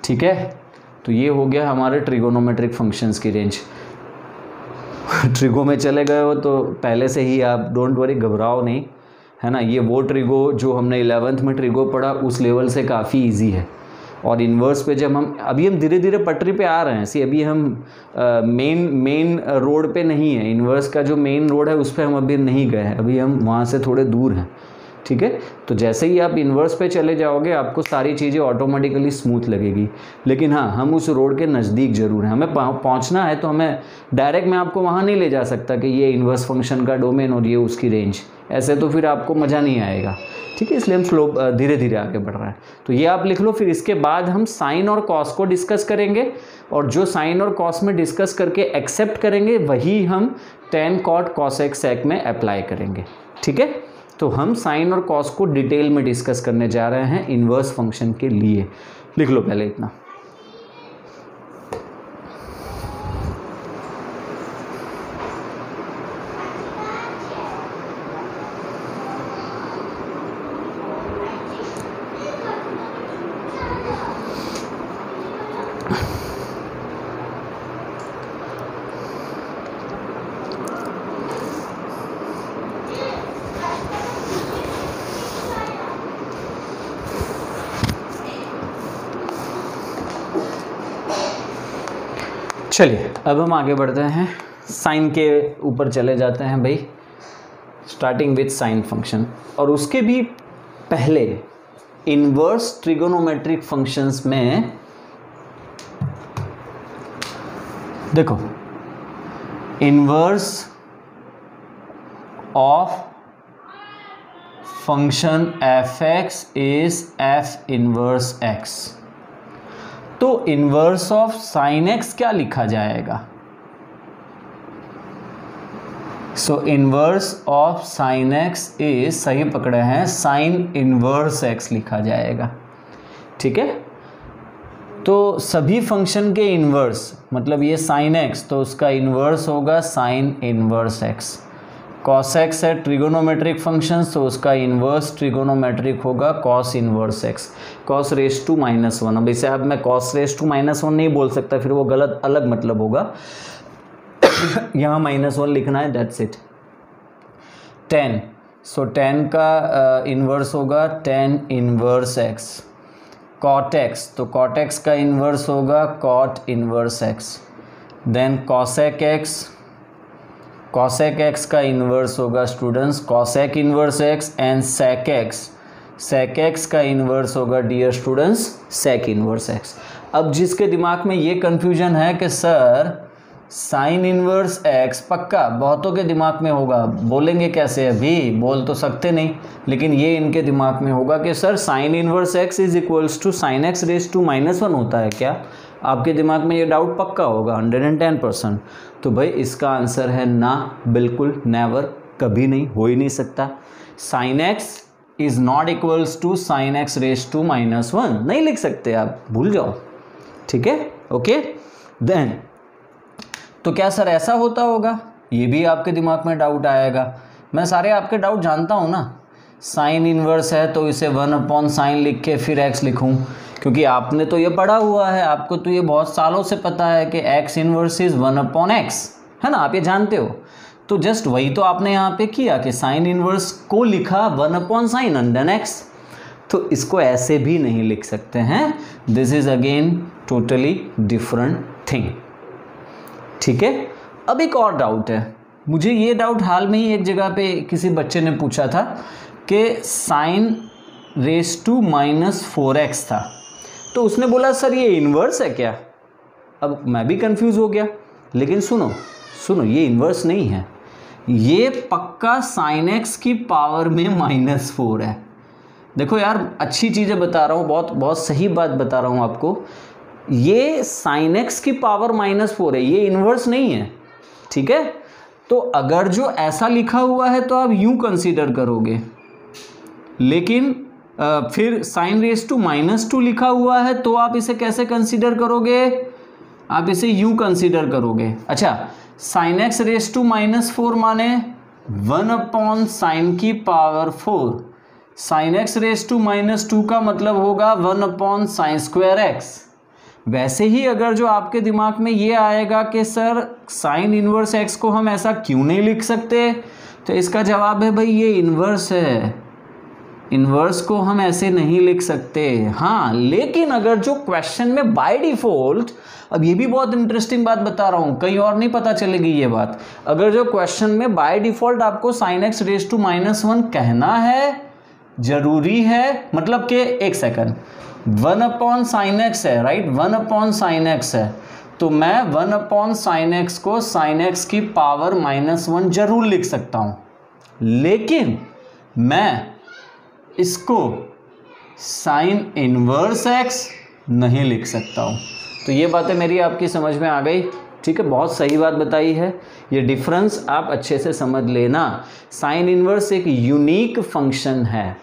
[SPEAKER 1] ठीक है। तो ये हो गया हमारे ट्रिगोनोमेट्रिक फंक्शंस की रेंज। ट्रिगो में चले गए हो तो पहले से ही आप डोंट वरी, घबराओ नहीं, है ना। ये वो ट्रिगो जो हमने 11th में ट्रिगो पढ़ा उस लेवल से काफ़ी इजी है। और इन्वर्स पे जब हम धीरे धीरे पटरी पे आ रहे हैं, सी अभी हम मेन रोड पे नहीं है, इन्वर्स का जो मेन रोड है उस पर हम अभी नहीं गए हैं, अभी हम वहाँ से थोड़े दूर हैं, ठीक है। तो जैसे ही आप इन्वर्स पे चले जाओगे आपको सारी चीज़ें ऑटोमेटिकली स्मूथ लगेगी। लेकिन हाँ, हम उस रोड के नज़दीक ज़रूर हैं, हमें पहुँचना है, तो हमें डायरेक्ट मैं आपको वहाँ नहीं ले जा सकता कि ये इन्वर्स फंक्शन का डोमेन और ये उसकी रेंज, ऐसे तो फिर आपको मज़ा नहीं आएगा, ठीक है। इसलिए हम स्लो धीरे धीरे आगे बढ़ रहा है। तो ये आप लिख लो, फिर इसके बाद हम साइन और कॉस को डिस्कस करेंगे, और जो साइन और कॉस में डिस्कस करके एक्सेप्ट करेंगे वही हम tan cot cos x sec में अप्लाई करेंगे, ठीक है। तो हम साइन और कॉस को डिटेल में डिस्कस करने जा रहे हैं इन्वर्स फंक्शन के लिए। लिख लो पहले इतना। चलिए अब हम आगे बढ़ते हैं, साइन के ऊपर चले जाते हैं भाई, स्टार्टिंग विथ साइन फंक्शन। और उसके भी पहले इन्वर्स ट्रिगोनोमेट्रिक फंक्शंस में देखो, inverse of function f x is f inverse x. तो इन्वर्स ऑफ साइन एक्स क्या लिखा जाएगा? So inverse of sine x is, सही पकड़े हैं, साइन इन्वर्स एक्स लिखा जाएगा, ठीक है। तो सभी फंक्शन के इन्वर्स, मतलब ये साइन एक्स तो उसका इन्वर्स होगा sine inverse x. Cos x है ट्रिगोनोमेट्रिक फंक्शन, तो उसका इन्वर्स ट्रिगोनोमेट्रिक होगा cos inverse x, cos raise to -1। अब इसे अब मैं कॉस रेस टू -1 नहीं बोल सकता, फिर वो गलत अलग मतलब होगा। यहाँ -1 लिखना है, that's it. tan, so tan का इन्वर्स होगा tan inverse x. cot x, तो cot x का इन्वर्स होगा cot inverse x. Then cosec x, cosec x का इन्वर्स होगा students cosec inverse x, and sec x का इन्वर्स होगा dear students sec inverse x। अब जिसके दिमाग में ये कन्फ्यूजन है कि सर साइन इन्वर्स x, पक्का बहुतों के दिमाग में होगा, बोलेंगे कैसे, अभी बोल तो सकते नहीं, लेकिन ये इनके दिमाग में होगा कि sir sine inverse x is equals to sine x raise to -1 होता है क्या? आपके दिमाग में ये डाउट पक्का होगा 110%। तो भाई इसका आंसर है ना, बिल्कुल नेवर, कभी नहीं, हो ही नहीं सकता। Sine x is not equals to sine x raise to -1, नहीं लिख सकते आप, भूल जाओ, ठीक है, ओके। देन तो क्या सर ऐसा होता होगा, ये भी आपके दिमाग में डाउट आएगा। मैं सारे आपके डाउट जानता हूँ ना। साइन इन्वर्स है तो इसे 1/sin लिख के फिर x लिखूँ, क्योंकि आपने तो ये पढ़ा हुआ है, आपको तो ये बहुत सालों से पता है कि x इनवर्स इज 1/x, है ना, आप ये जानते हो। तो जस्ट वही तो आपने यहाँ पे किया कि साइन इनवर्स को लिखा 1/sin and then x। तो इसको ऐसे भी नहीं लिख सकते हैं, this is again totally different thing. ठीक है, अब एक और डाउट है, मुझे ये डाउट हाल में ही एक जगह पे किसी बच्चे ने पूछा था कि साइन रेस टू -4x था, तो उसने बोला सर ये इन्वर्स है क्या। अब मैं भी कंफ्यूज हो गया, लेकिन सुनो सुनो, ये इन्वर्स नहीं है, ये पक्का साइन x की पावर में -4 है। देखो यार, अच्छी चीज़ें बता रहा हूँ, बहुत बहुत सही बात बता रहा हूँ आपको। ये साइन x की पावर -4 है, ये इन्वर्स नहीं है। ठीक है, तो अगर जो ऐसा लिखा हुआ है तो आप यूं कंसीडर करोगे, लेकिन फिर साइन रेस टू -2 लिखा हुआ है तो आप इसे कैसे कंसीडर करोगे, आप इसे यूं कंसीडर करोगे। अच्छा, साइन x रेस टू -4 माने 1/sin की power 4, sine x raise to -2 का मतलब होगा 1/sin²x। वैसे ही अगर जो आपके दिमाग में ये आएगा कि सर साइन इनवर्स x को हम ऐसा क्यों नहीं लिख सकते, तो इसका जवाब है भाई ये इन्वर्स है, इन्वर्स को हम ऐसे नहीं लिख सकते। हाँ, लेकिन अगर जो क्वेश्चन में बाय डिफॉल्ट, अब ये भी बहुत इंटरेस्टिंग बात बता रहा हूँ, कहीं और नहीं पता चलेगी ये बात, अगर जो क्वेश्चन में बाय डिफॉल्ट आपको साइन x रेस टू -1 कहना है, जरूरी है, मतलब कि एक सेकंड, 1/sin x है, राइट, 1/sin x है, तो मैं 1/sin x को sin x की पावर -1 जरूर लिख सकता हूँ, लेकिन मैं इसको साइन इनवर्स x नहीं लिख सकता हूँ। तो ये बातें मेरी आपकी समझ में आ गई। ठीक है, बहुत सही बात बताई है, ये डिफरेंस आप अच्छे से समझ लेना। साइन इनवर्स एक यूनिक फंक्शन है,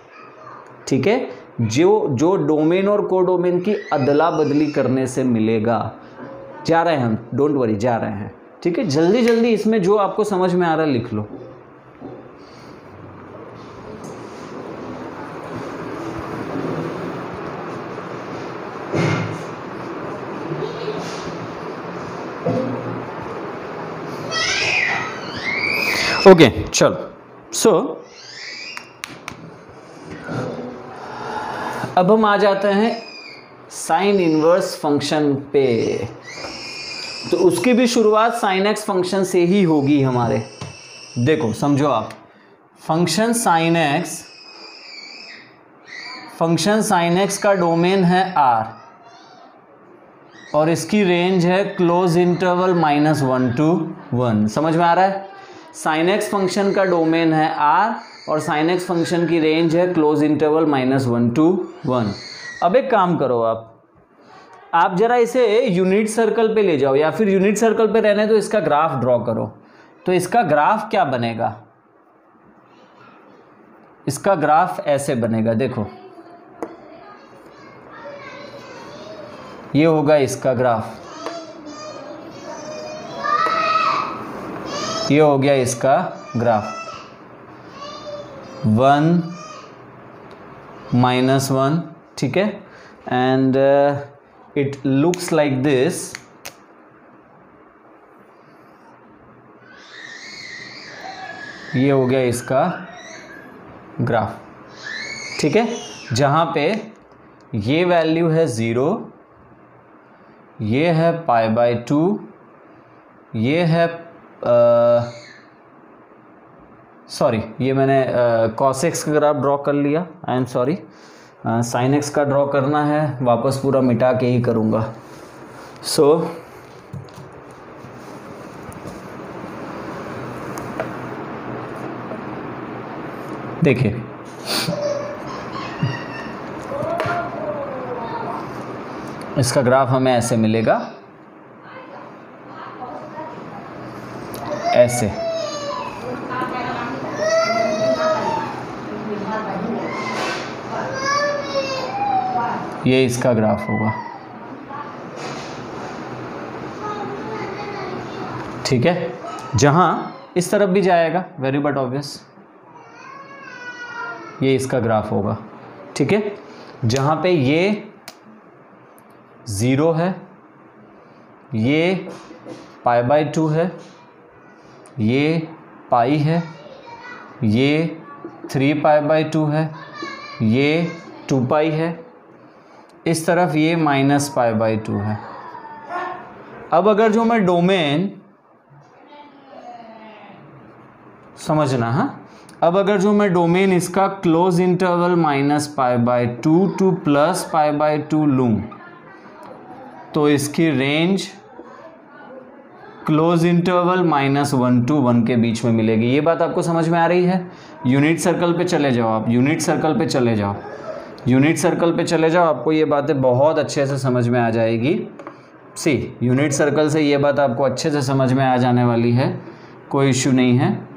[SPEAKER 1] ठीक है, जो डोमेन और कोडोमेन की अदला बदली करने से मिलेगा। जा रहे हैं हम, डोंट वरी, जा रहे हैं। ठीक है, जल्दी जल्दी इसमें जो आपको समझ में आ रहा है लिख लो। ओके, चलो, सो अब हम आ जाते हैं साइन इनवर्स फंक्शन पे। तो उसकी भी शुरुआत साइन एक्स फंक्शन से ही होगी हमारे। देखो समझो आप, फंक्शन साइन एक्स का डोमेन है R और इसकी रेंज है क्लोज इंटरवल -1 to 1। समझ में आ रहा है? साइन एक्स फंक्शन का डोमेन है R और साइन एक्स फंक्शन की रेंज है क्लोज इंटरवल -1 to 1। अब एक काम करो, आप जरा इसे यूनिट सर्कल पे ले जाओ, या फिर यूनिट सर्कल पे रहने तो इसका ग्राफ ड्रॉ करो। तो इसका ग्राफ क्या बनेगा? इसका ग्राफ ऐसे बनेगा, देखो ये होगा इसका ग्राफ, ये हो गया इसका ग्राफ 1 -1, ठीक है, and it looks like this. ये हो गया इसका ग्राफ, ठीक है, जहां पे ये वैल्यू है 0, ये है π/2, ये है सॉरी ये मैंने cos x का ग्राफ ड्रॉ कर लिया, I am sorry, sin x का ड्रॉ करना है, वापस पूरा मिटा के ही करूँगा। सो देखिए इसका ग्राफ हमें ऐसे मिलेगा, ऐसे, ये इसका ग्राफ होगा, ठीक है, जहां इस तरफ भी जाएगा, वेरी बट ऑब्वियस, ये इसका ग्राफ होगा, ठीक है, जहां पे ये 0 है, ये π/2 है, ये पाई है, ये 3π/2 है, ये 2π है, इस तरफ ये -π/2 है। अब अगर जो मैं डोमेन समझना, हाँ, अब अगर जो मैं डोमेन इसका क्लोज इंटरवल -π/2 टू +π/2 लूँ तो इसकी रेंज क्लोज इंटरवल -1 to 1 के बीच में मिलेगी। ये बात आपको समझ में आ रही है? यूनिट सर्कल पे चले जाओ आप, यूनिट सर्कल पे चले जाओ, यूनिट सर्कल पे चले जाओ, आपको ये बातें बहुत अच्छे से समझ में आ जाएगी। सी यूनिट सर्कल से ये बात आपको अच्छे से समझ में आ जाने वाली है, कोई इश्यू नहीं है।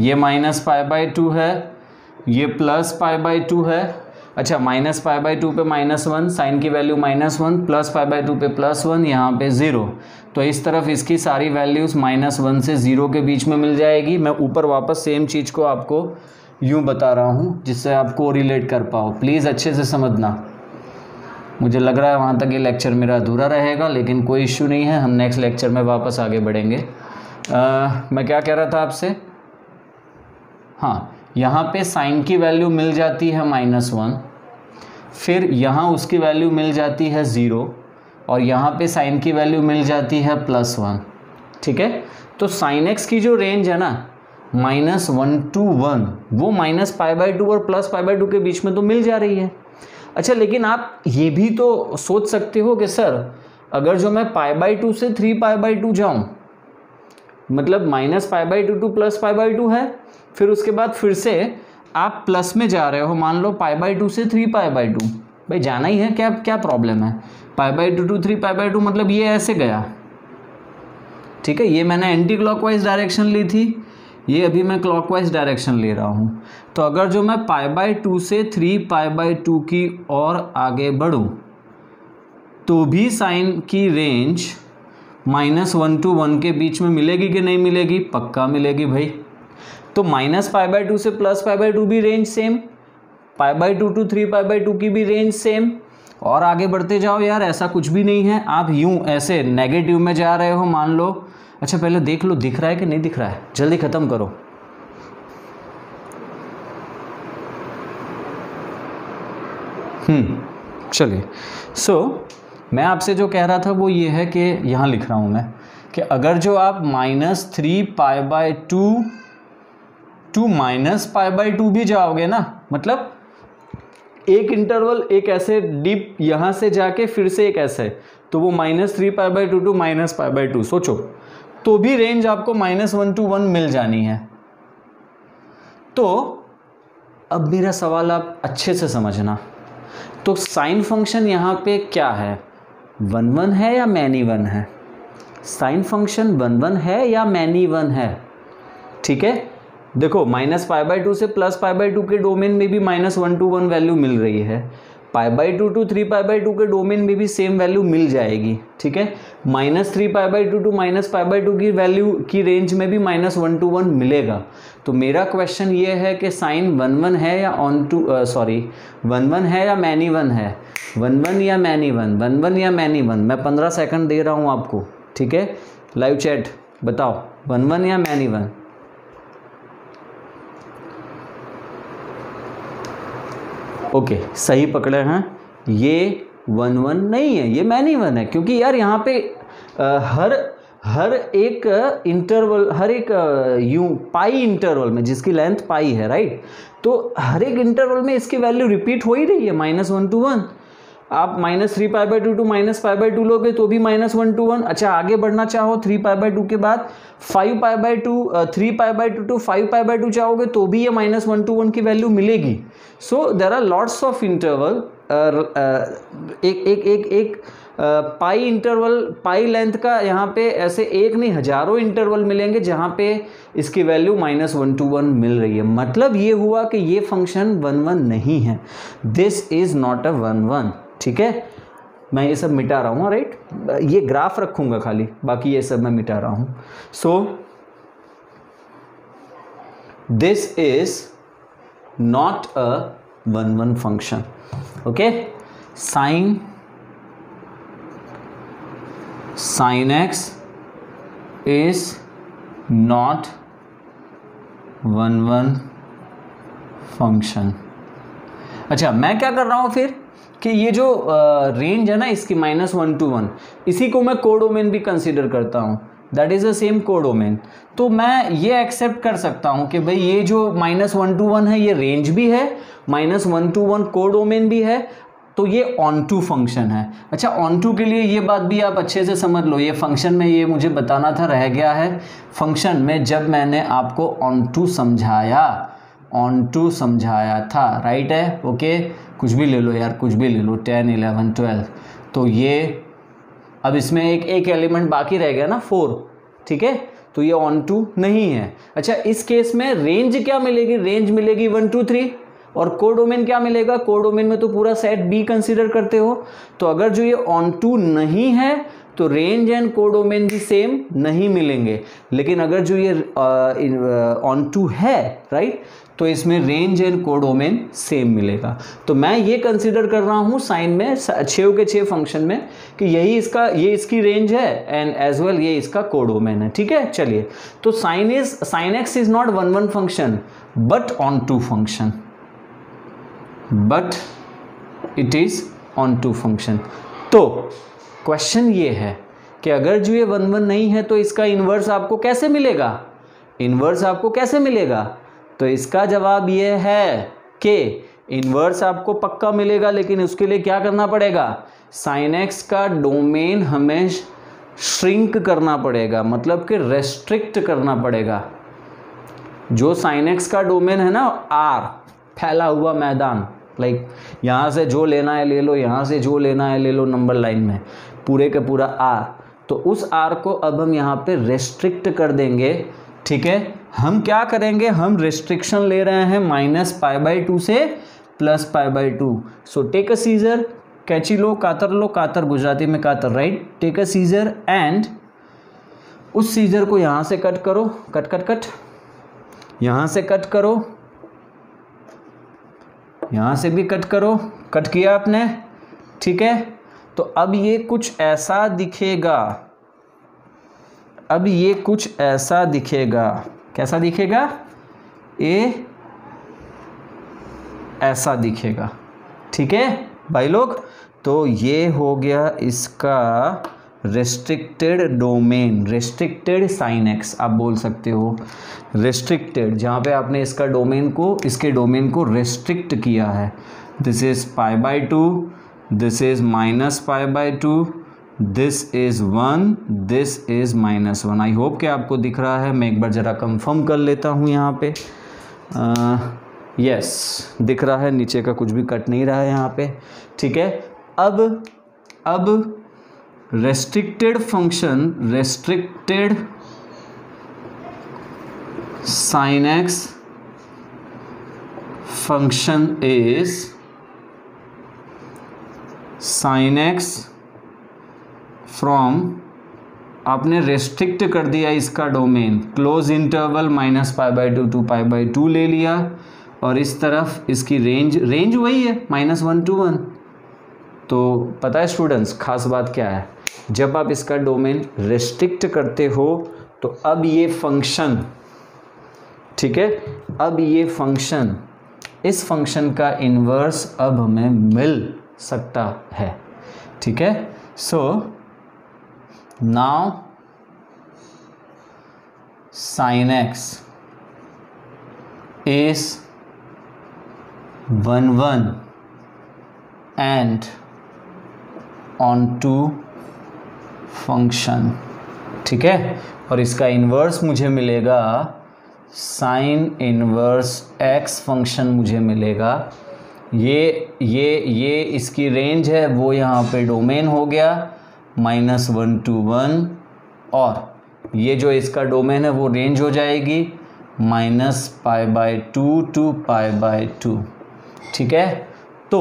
[SPEAKER 1] ये -π/2 है, ये +π/2 है। अच्छा, -π/2 पे -1, साइन की वैल्यू -1, +π/2 पे +1, यहाँ पे 0। तो इस तरफ इसकी सारी वैल्यूज़ -1 से 0 के बीच में मिल जाएगी। मैं ऊपर वापस सेम चीज़ को आपको यूँ बता रहा हूँ जिससे आप कोरिलेट कर पाओ। प्लीज़ अच्छे से समझना। मुझे लग रहा है वहाँ तक ये लेक्चर मेरा अधूरा रहेगा, लेकिन कोई इश्यू नहीं है, हम नेक्स्ट लेक्चर में वापस आगे बढ़ेंगे। मैं क्या कह रहा था आपसे? हाँ, यहाँ पे साइन की वैल्यू मिल जाती है -1, फिर यहाँ उसकी वैल्यू मिल जाती है 0, और यहाँ पे साइन की वैल्यू मिल जाती है +1। ठीक है, तो साइन एक्स की जो रेंज है ना -1 to 1, वो -π/2 और +π/2 के बीच में तो मिल जा रही है। अच्छा, लेकिन आप ये भी तो सोच सकते हो कि सर अगर जो मैं π/2 से 3π/2 जाऊँ, मतलब -π/2 टू +π/2 है, फिर उसके बाद फिर से आप प्लस में जा रहे हो, मान लो π/2 से 3π/2, भाई जाना ही है, क्या क्या प्रॉब्लम है? π/2 टू 3π/2 मतलब ये ऐसे गया। ठीक है, ये मैंने एंटी क्लॉकवाइज डायरेक्शन ली थी, ये अभी मैं क्लॉकवाइज डायरेक्शन ले रहा हूँ। तो अगर जो मैं π/2 से 3π/2 की ओर आगे बढ़ूँ तो भी साइन की रेंज -1 to 1 के बीच में मिलेगी कि नहीं मिलेगी? पक्का मिलेगी भाई। तो -π/2 से +π/2 भी रेंज सेम, π/2 टू 3π/2 की भी रेंज सेम, और आगे बढ़ते जाओ यार, ऐसा कुछ भी नहीं है। आप यूं ऐसे नेगेटिव में जा रहे हो, मान लो। अच्छा, पहले देख लो दिख रहा है कि नहीं दिख रहा है, जल्दी ख़त्म करो। चलिए, मैं आपसे जो कह रहा था वो ये है कि यहाँ लिख रहा हूँ मैं कि अगर जो आप -3π/2 टू -π/2 भी जाओगे ना, मतलब एक इंटरवल, एक ऐसे डीप यहाँ से जाके फिर से एक ऐसे, तो वो -3π/2 टू -π/2 सोचो, तो भी रेंज आपको -1 to 1 मिल जानी है। तो अब मेरा सवाल आप अच्छे से समझना, तो साइन फंक्शन यहाँ पे क्या है? 1 है या मैनी 1 है? साइन फंक्शन 1 है या मैनी 1 है? ठीक है, देखो -π/2 से +π/2 के डोमेन में भी -1 to 1 वैल्यू मिल रही है, π/2 टू 3π/2 के डोमेन में भी सेम वैल्यू मिल जाएगी। ठीक है, -3π/2 टू -π/2 की वैल्यू की रेंज में भी -1 to 1 मिलेगा। तो मेरा क्वेश्चन ये है कि साइन 1 है या 1 है या मैनी 1 है? 1 या मैनी 1? 1 या मैनी 1? मैं 15 सेकंड दे रहा हूँ आपको। ठीक है, लाइव चैट बताओ, 1 या मैनी 1? ओके, सही पकड़े हैं। ये 1 नहीं है, ये मैनी 1 है, क्योंकि यार यहाँ पे हर एक इंटरवल, हर एक यूं पाई इंटरवल में जिसकी लेंथ पाई है, राइट, तो हर एक इंटरवल में इसकी वैल्यू रिपीट हो ही रही है, -1 to 1। आप -3π/2 टू -π/2 लोगे तो भी -1 to 1। अच्छा, आगे बढ़ना चाहो 3π/2 के बाद 3π/2 टू 5π/2 चाहोगे तो भी ये -1 to 1 की वैल्यू मिलेगी। So there are lots of interval, एक पाई इंटरवल, पाई लेंथ का यहाँ पे ऐसे एक नहीं हजारों इंटरवल मिलेंगे जहाँ पे इसकी वैल्यू -1 to 1 मिल रही है। मतलब ये हुआ कि ये फंक्शन 1 नहीं है, दिस इज नॉट अ 1। ठीक है, मैं ये सब मिटा रहा हूँ, राइट, ये ग्राफ रखूंगा खाली, बाकी ये सब मैं मिटा रहा हूँ। So this is not a 1 function. Okay, sine sine x is not 1 function. अच्छा, मैं क्या कर रहा हूँ फिर कि ये जो रेंज है ना इसकी -1 to 1, इसी को मैं कोडोमेन भी कंसीडर करता हूँ, that is the same codomain. तो मैं ये एक्सेप्ट कर सकता हूँ कि भाई ये जो -1 to 1 है ये रेंज भी है, -1 to 1 कोडोमेन भी है, तो ये ऑन टू फंक्शन है। अच्छा, ऑन टू के लिए ये बात भी आप अच्छे से समझ लो, ये फंक्शन में ये मुझे बताना था, रह गया है। फंक्शन में जब मैंने आपको ऑन टू समझाया था, राइट है, ओके, कुछ भी ले लो यार, कुछ भी ले लो, 10, 11, 12, तो ये अब इसमें एक एलिमेंट बाकी रह गया ना 4, ठीक है, तो ये ऑन टू नहीं है। अच्छा, इस केस में रेंज क्या मिलेगी? रेंज मिलेगी 1 2 3, और कोडोमेन क्या मिलेगा? कोडोमेन में तो पूरा सेट बी कंसीडर करते हो, तो अगर जो ये ऑन टू नहीं है तो रेंज एंड कोडोमेन भी सेम नहीं मिलेंगे, लेकिन अगर जो ये ऑन टू है, राइट, तो इसमें रेंज एंड कोडोमेन सेम मिलेगा। तो मैं ये कंसीडर कर रहा हूँ साइन में 6 के 6 फंक्शन में कि ये इसकी रेंज है एंड एज वेल ये इसका कोडोमेन है, ठीक है। चलिए, तो sine x is not 1 function but onto function, but it is onto function. तो क्वेश्चन ये है कि अगर जो ये 1 1 नहीं है तो इसका इन्वर्स आपको कैसे मिलेगा? तो इसका जवाब ये है कि इन्वर्स आपको पक्का मिलेगा, लेकिन उसके लिए क्या करना पड़ेगा? साइन एक्स का डोमेन हमें श्रिंक करना पड़ेगा, मतलब कि रेस्ट्रिक्ट करना पड़ेगा। जो साइन एक्स का डोमेन है ना, आर, फैला हुआ मैदान, लाइक यहाँ से जो लेना है ले लो, यहाँ से जो लेना है ले लो, नंबर लाइन में पूरे का पूरा आर, तो उस आर को अब हम यहाँ पे रेस्ट्रिक्ट कर देंगे, ठीक है। हम क्या करेंगे? हम रेस्ट्रिक्शन ले रहे हैं -π/2 से +π/2। सो टेक अ सीजर, कैंची लो, कातर गुजराती में कातर, right. Take a scissor and उस सीजर को यहाँ से कट करो, कट, यहाँ से कट करो, यहाँ से भी कट करो, कट किया आपने, ठीक है। तो अब ये कुछ ऐसा दिखेगा, कैसा दिखेगा? ऐसा दिखेगा, ठीक है भाई लोग। तो ये हो गया इसका restricted domain, restricted sine x आप बोल सकते हो, रेस्ट्रिक्टेड, जहाँ पे आपने इसके डोमेन को रेस्ट्रिक्ट किया है। This is π/2, this is -π/2, this is 1, this is -1। I hope कि आपको दिख रहा है। मैं एक बार ज़रा कंफर्म कर लेता हूँ यहाँ पे। यस, दिख रहा है, नीचे का कुछ भी कट नहीं रहा है यहाँ पे, ठीक है। अब restricted function, restricted sine x function is sine x from, आपने रेस्ट्रिक्ट कर दिया इसका डोमेन, क्लोज इंटरवल -π/2 to π/2 ले लिया, और इस तरफ इसकी रेंज वही है -1 to 1। तो पता है स्टूडेंट्स, खास बात क्या है? जब आप इसका डोमेन रेस्ट्रिक्ट करते हो तो अब ये फंक्शन, ठीक है, अब ये फंक्शन, इस फंक्शन का इन्वर्स अब हमें मिल सकता है, ठीक है। So now sine x is 1 1 and onto function, ठीक है। और इसका इन्वर्स मुझे मिलेगा साइन इन्वर्स एक्स फंक्शन मुझे मिलेगा। ये इसकी रेंज है, वो यहाँ पे डोमेन हो गया -1 to 1, और ये जो इसका डोमेन है वो रेंज हो जाएगी -π/2 to π/2, ठीक है। तो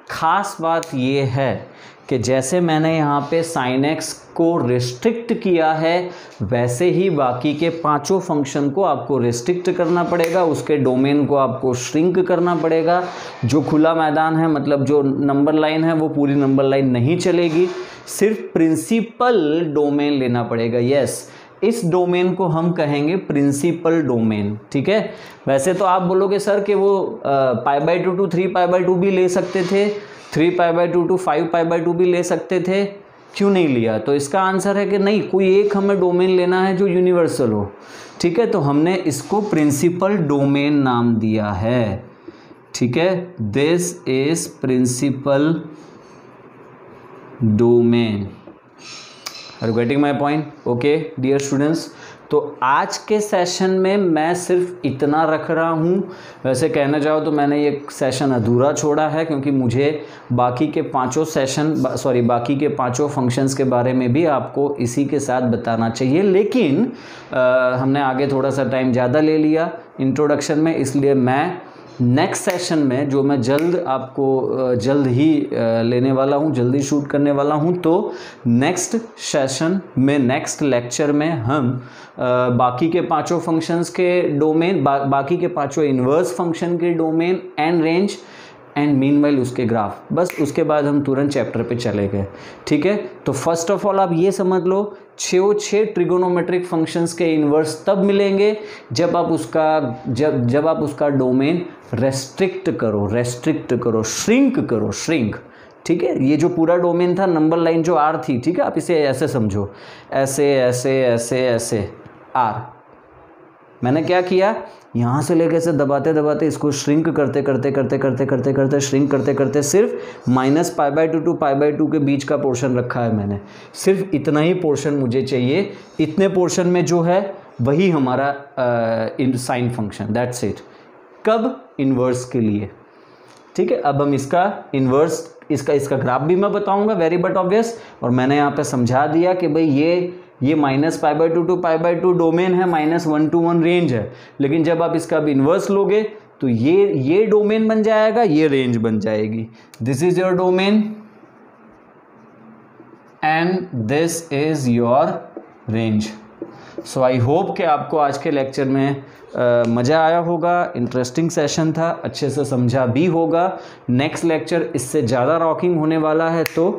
[SPEAKER 1] खास बात ये है कि जैसे मैंने यहाँ पे sin x को रिस्ट्रिक्ट किया है वैसे ही बाकी के पांचों फंक्शन को आपको रिस्ट्रिक्ट करना पड़ेगा, उसके डोमेन को आपको श्रिंक करना पड़ेगा। जो खुला मैदान है मतलब जो नंबर लाइन है वो पूरी नंबर लाइन नहीं चलेगी, सिर्फ प्रिंसिपल डोमेन लेना पड़ेगा। यस, इस डोमेन को हम कहेंगे प्रिंसिपल डोमेन। ठीक है, वैसे तो आप बोलोगे सर कि वो π/2 to 3π/2 भी ले सकते थे, 3π/2 to 5π/2 भी ले सकते थे, क्यों नहीं लिया? तो इसका आंसर है कि नहीं, कोई एक हमें डोमेन लेना है जो यूनिवर्सल हो। ठीक है, तो हमने इसको प्रिंसिपल डोमेन नाम दिया है। ठीक है, this is principal domain. Are you getting my point? Okay dear students, तो आज के सेशन में मैं सिर्फ इतना रख रहा हूँ। वैसे कहना चाहो तो मैंने ये सेशन अधूरा छोड़ा है क्योंकि मुझे बाकी के पांचों फंक्शंस के बारे में भी आपको इसी के साथ बताना चाहिए, लेकिन हमने आगे थोड़ा सा टाइम ज़्यादा ले लिया इंट्रोडक्शन में, इसलिए मैं नेक्स्ट सेशन में जो मैं जल्द ही लेने वाला हूँ, जल्दी शूट करने वाला हूँ, तो नेक्स्ट सेशन में, नेक्स्ट लेक्चर में हम बाकी के पांचों फंक्शंस के डोमेन, बाकी के पांचों इन्वर्स फंक्शन के domain and range and meanwhile उसके ग्राफ, बस उसके बाद हम तुरंत चैप्टर पे चले गए। ठीक है, तो फर्स्ट ऑफ ऑल आप ये समझ लो 6 ट्रिगोनोमेट्रिक फंक्शंस के इन्वर्स तब मिलेंगे जब आप उसका डोमेन रेस्ट्रिक्ट करो, श्रिंक। ठीक है, ये जो पूरा डोमेन था, नंबर लाइन जो R थी, ठीक है, आप इसे ऐसे समझो, ऐसे R। मैंने क्या किया, यहाँ से लेके ऐसे दबाते इसको श्रिंक करते श्रिंक करते सिर्फ -π/2 to π/2 के बीच का पोर्शन रखा है मैंने। सिर्फ इतना ही पोर्शन मुझे चाहिए, इतने पोर्शन में जो है वही हमारा साइन फंक्शन, दैट्स इट। कब? इन्वर्स के लिए। ठीक है, अब हम इसका इन्वर्स, इसका ग्राफ भी मैं बताऊंगा, वेरी बट ऑब्वियस। और मैंने यहाँ पे समझा दिया कि भाई ये -π/2 to π/2 डोमेन है, -1 to 1 रेंज है, लेकिन जब आप इसका भी इन्वर्स लोगे तो ये डोमेन बन जाएगा, ये रेंज बन जाएगी। This is your domain and this is your range. So I hope कि आपको आज के लेक्चर में मज़ा आया होगा, इंटरेस्टिंग सेशन था, अच्छे से समझा भी होगा। नेक्स्ट लेक्चर इससे ज़्यादा रॉकिंग होने वाला है, तो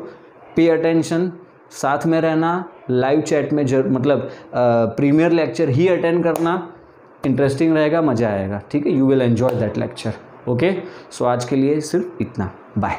[SPEAKER 1] पे अटेंशन, साथ में रहना, लाइव चैट में प्रीमियर लेक्चर ही अटेंड करना, इंटरेस्टिंग रहेगा, मज़ा आएगा। ठीक है, you will enjoy that lecture. Okay, so आज के लिए सिर्फ इतना, बाय।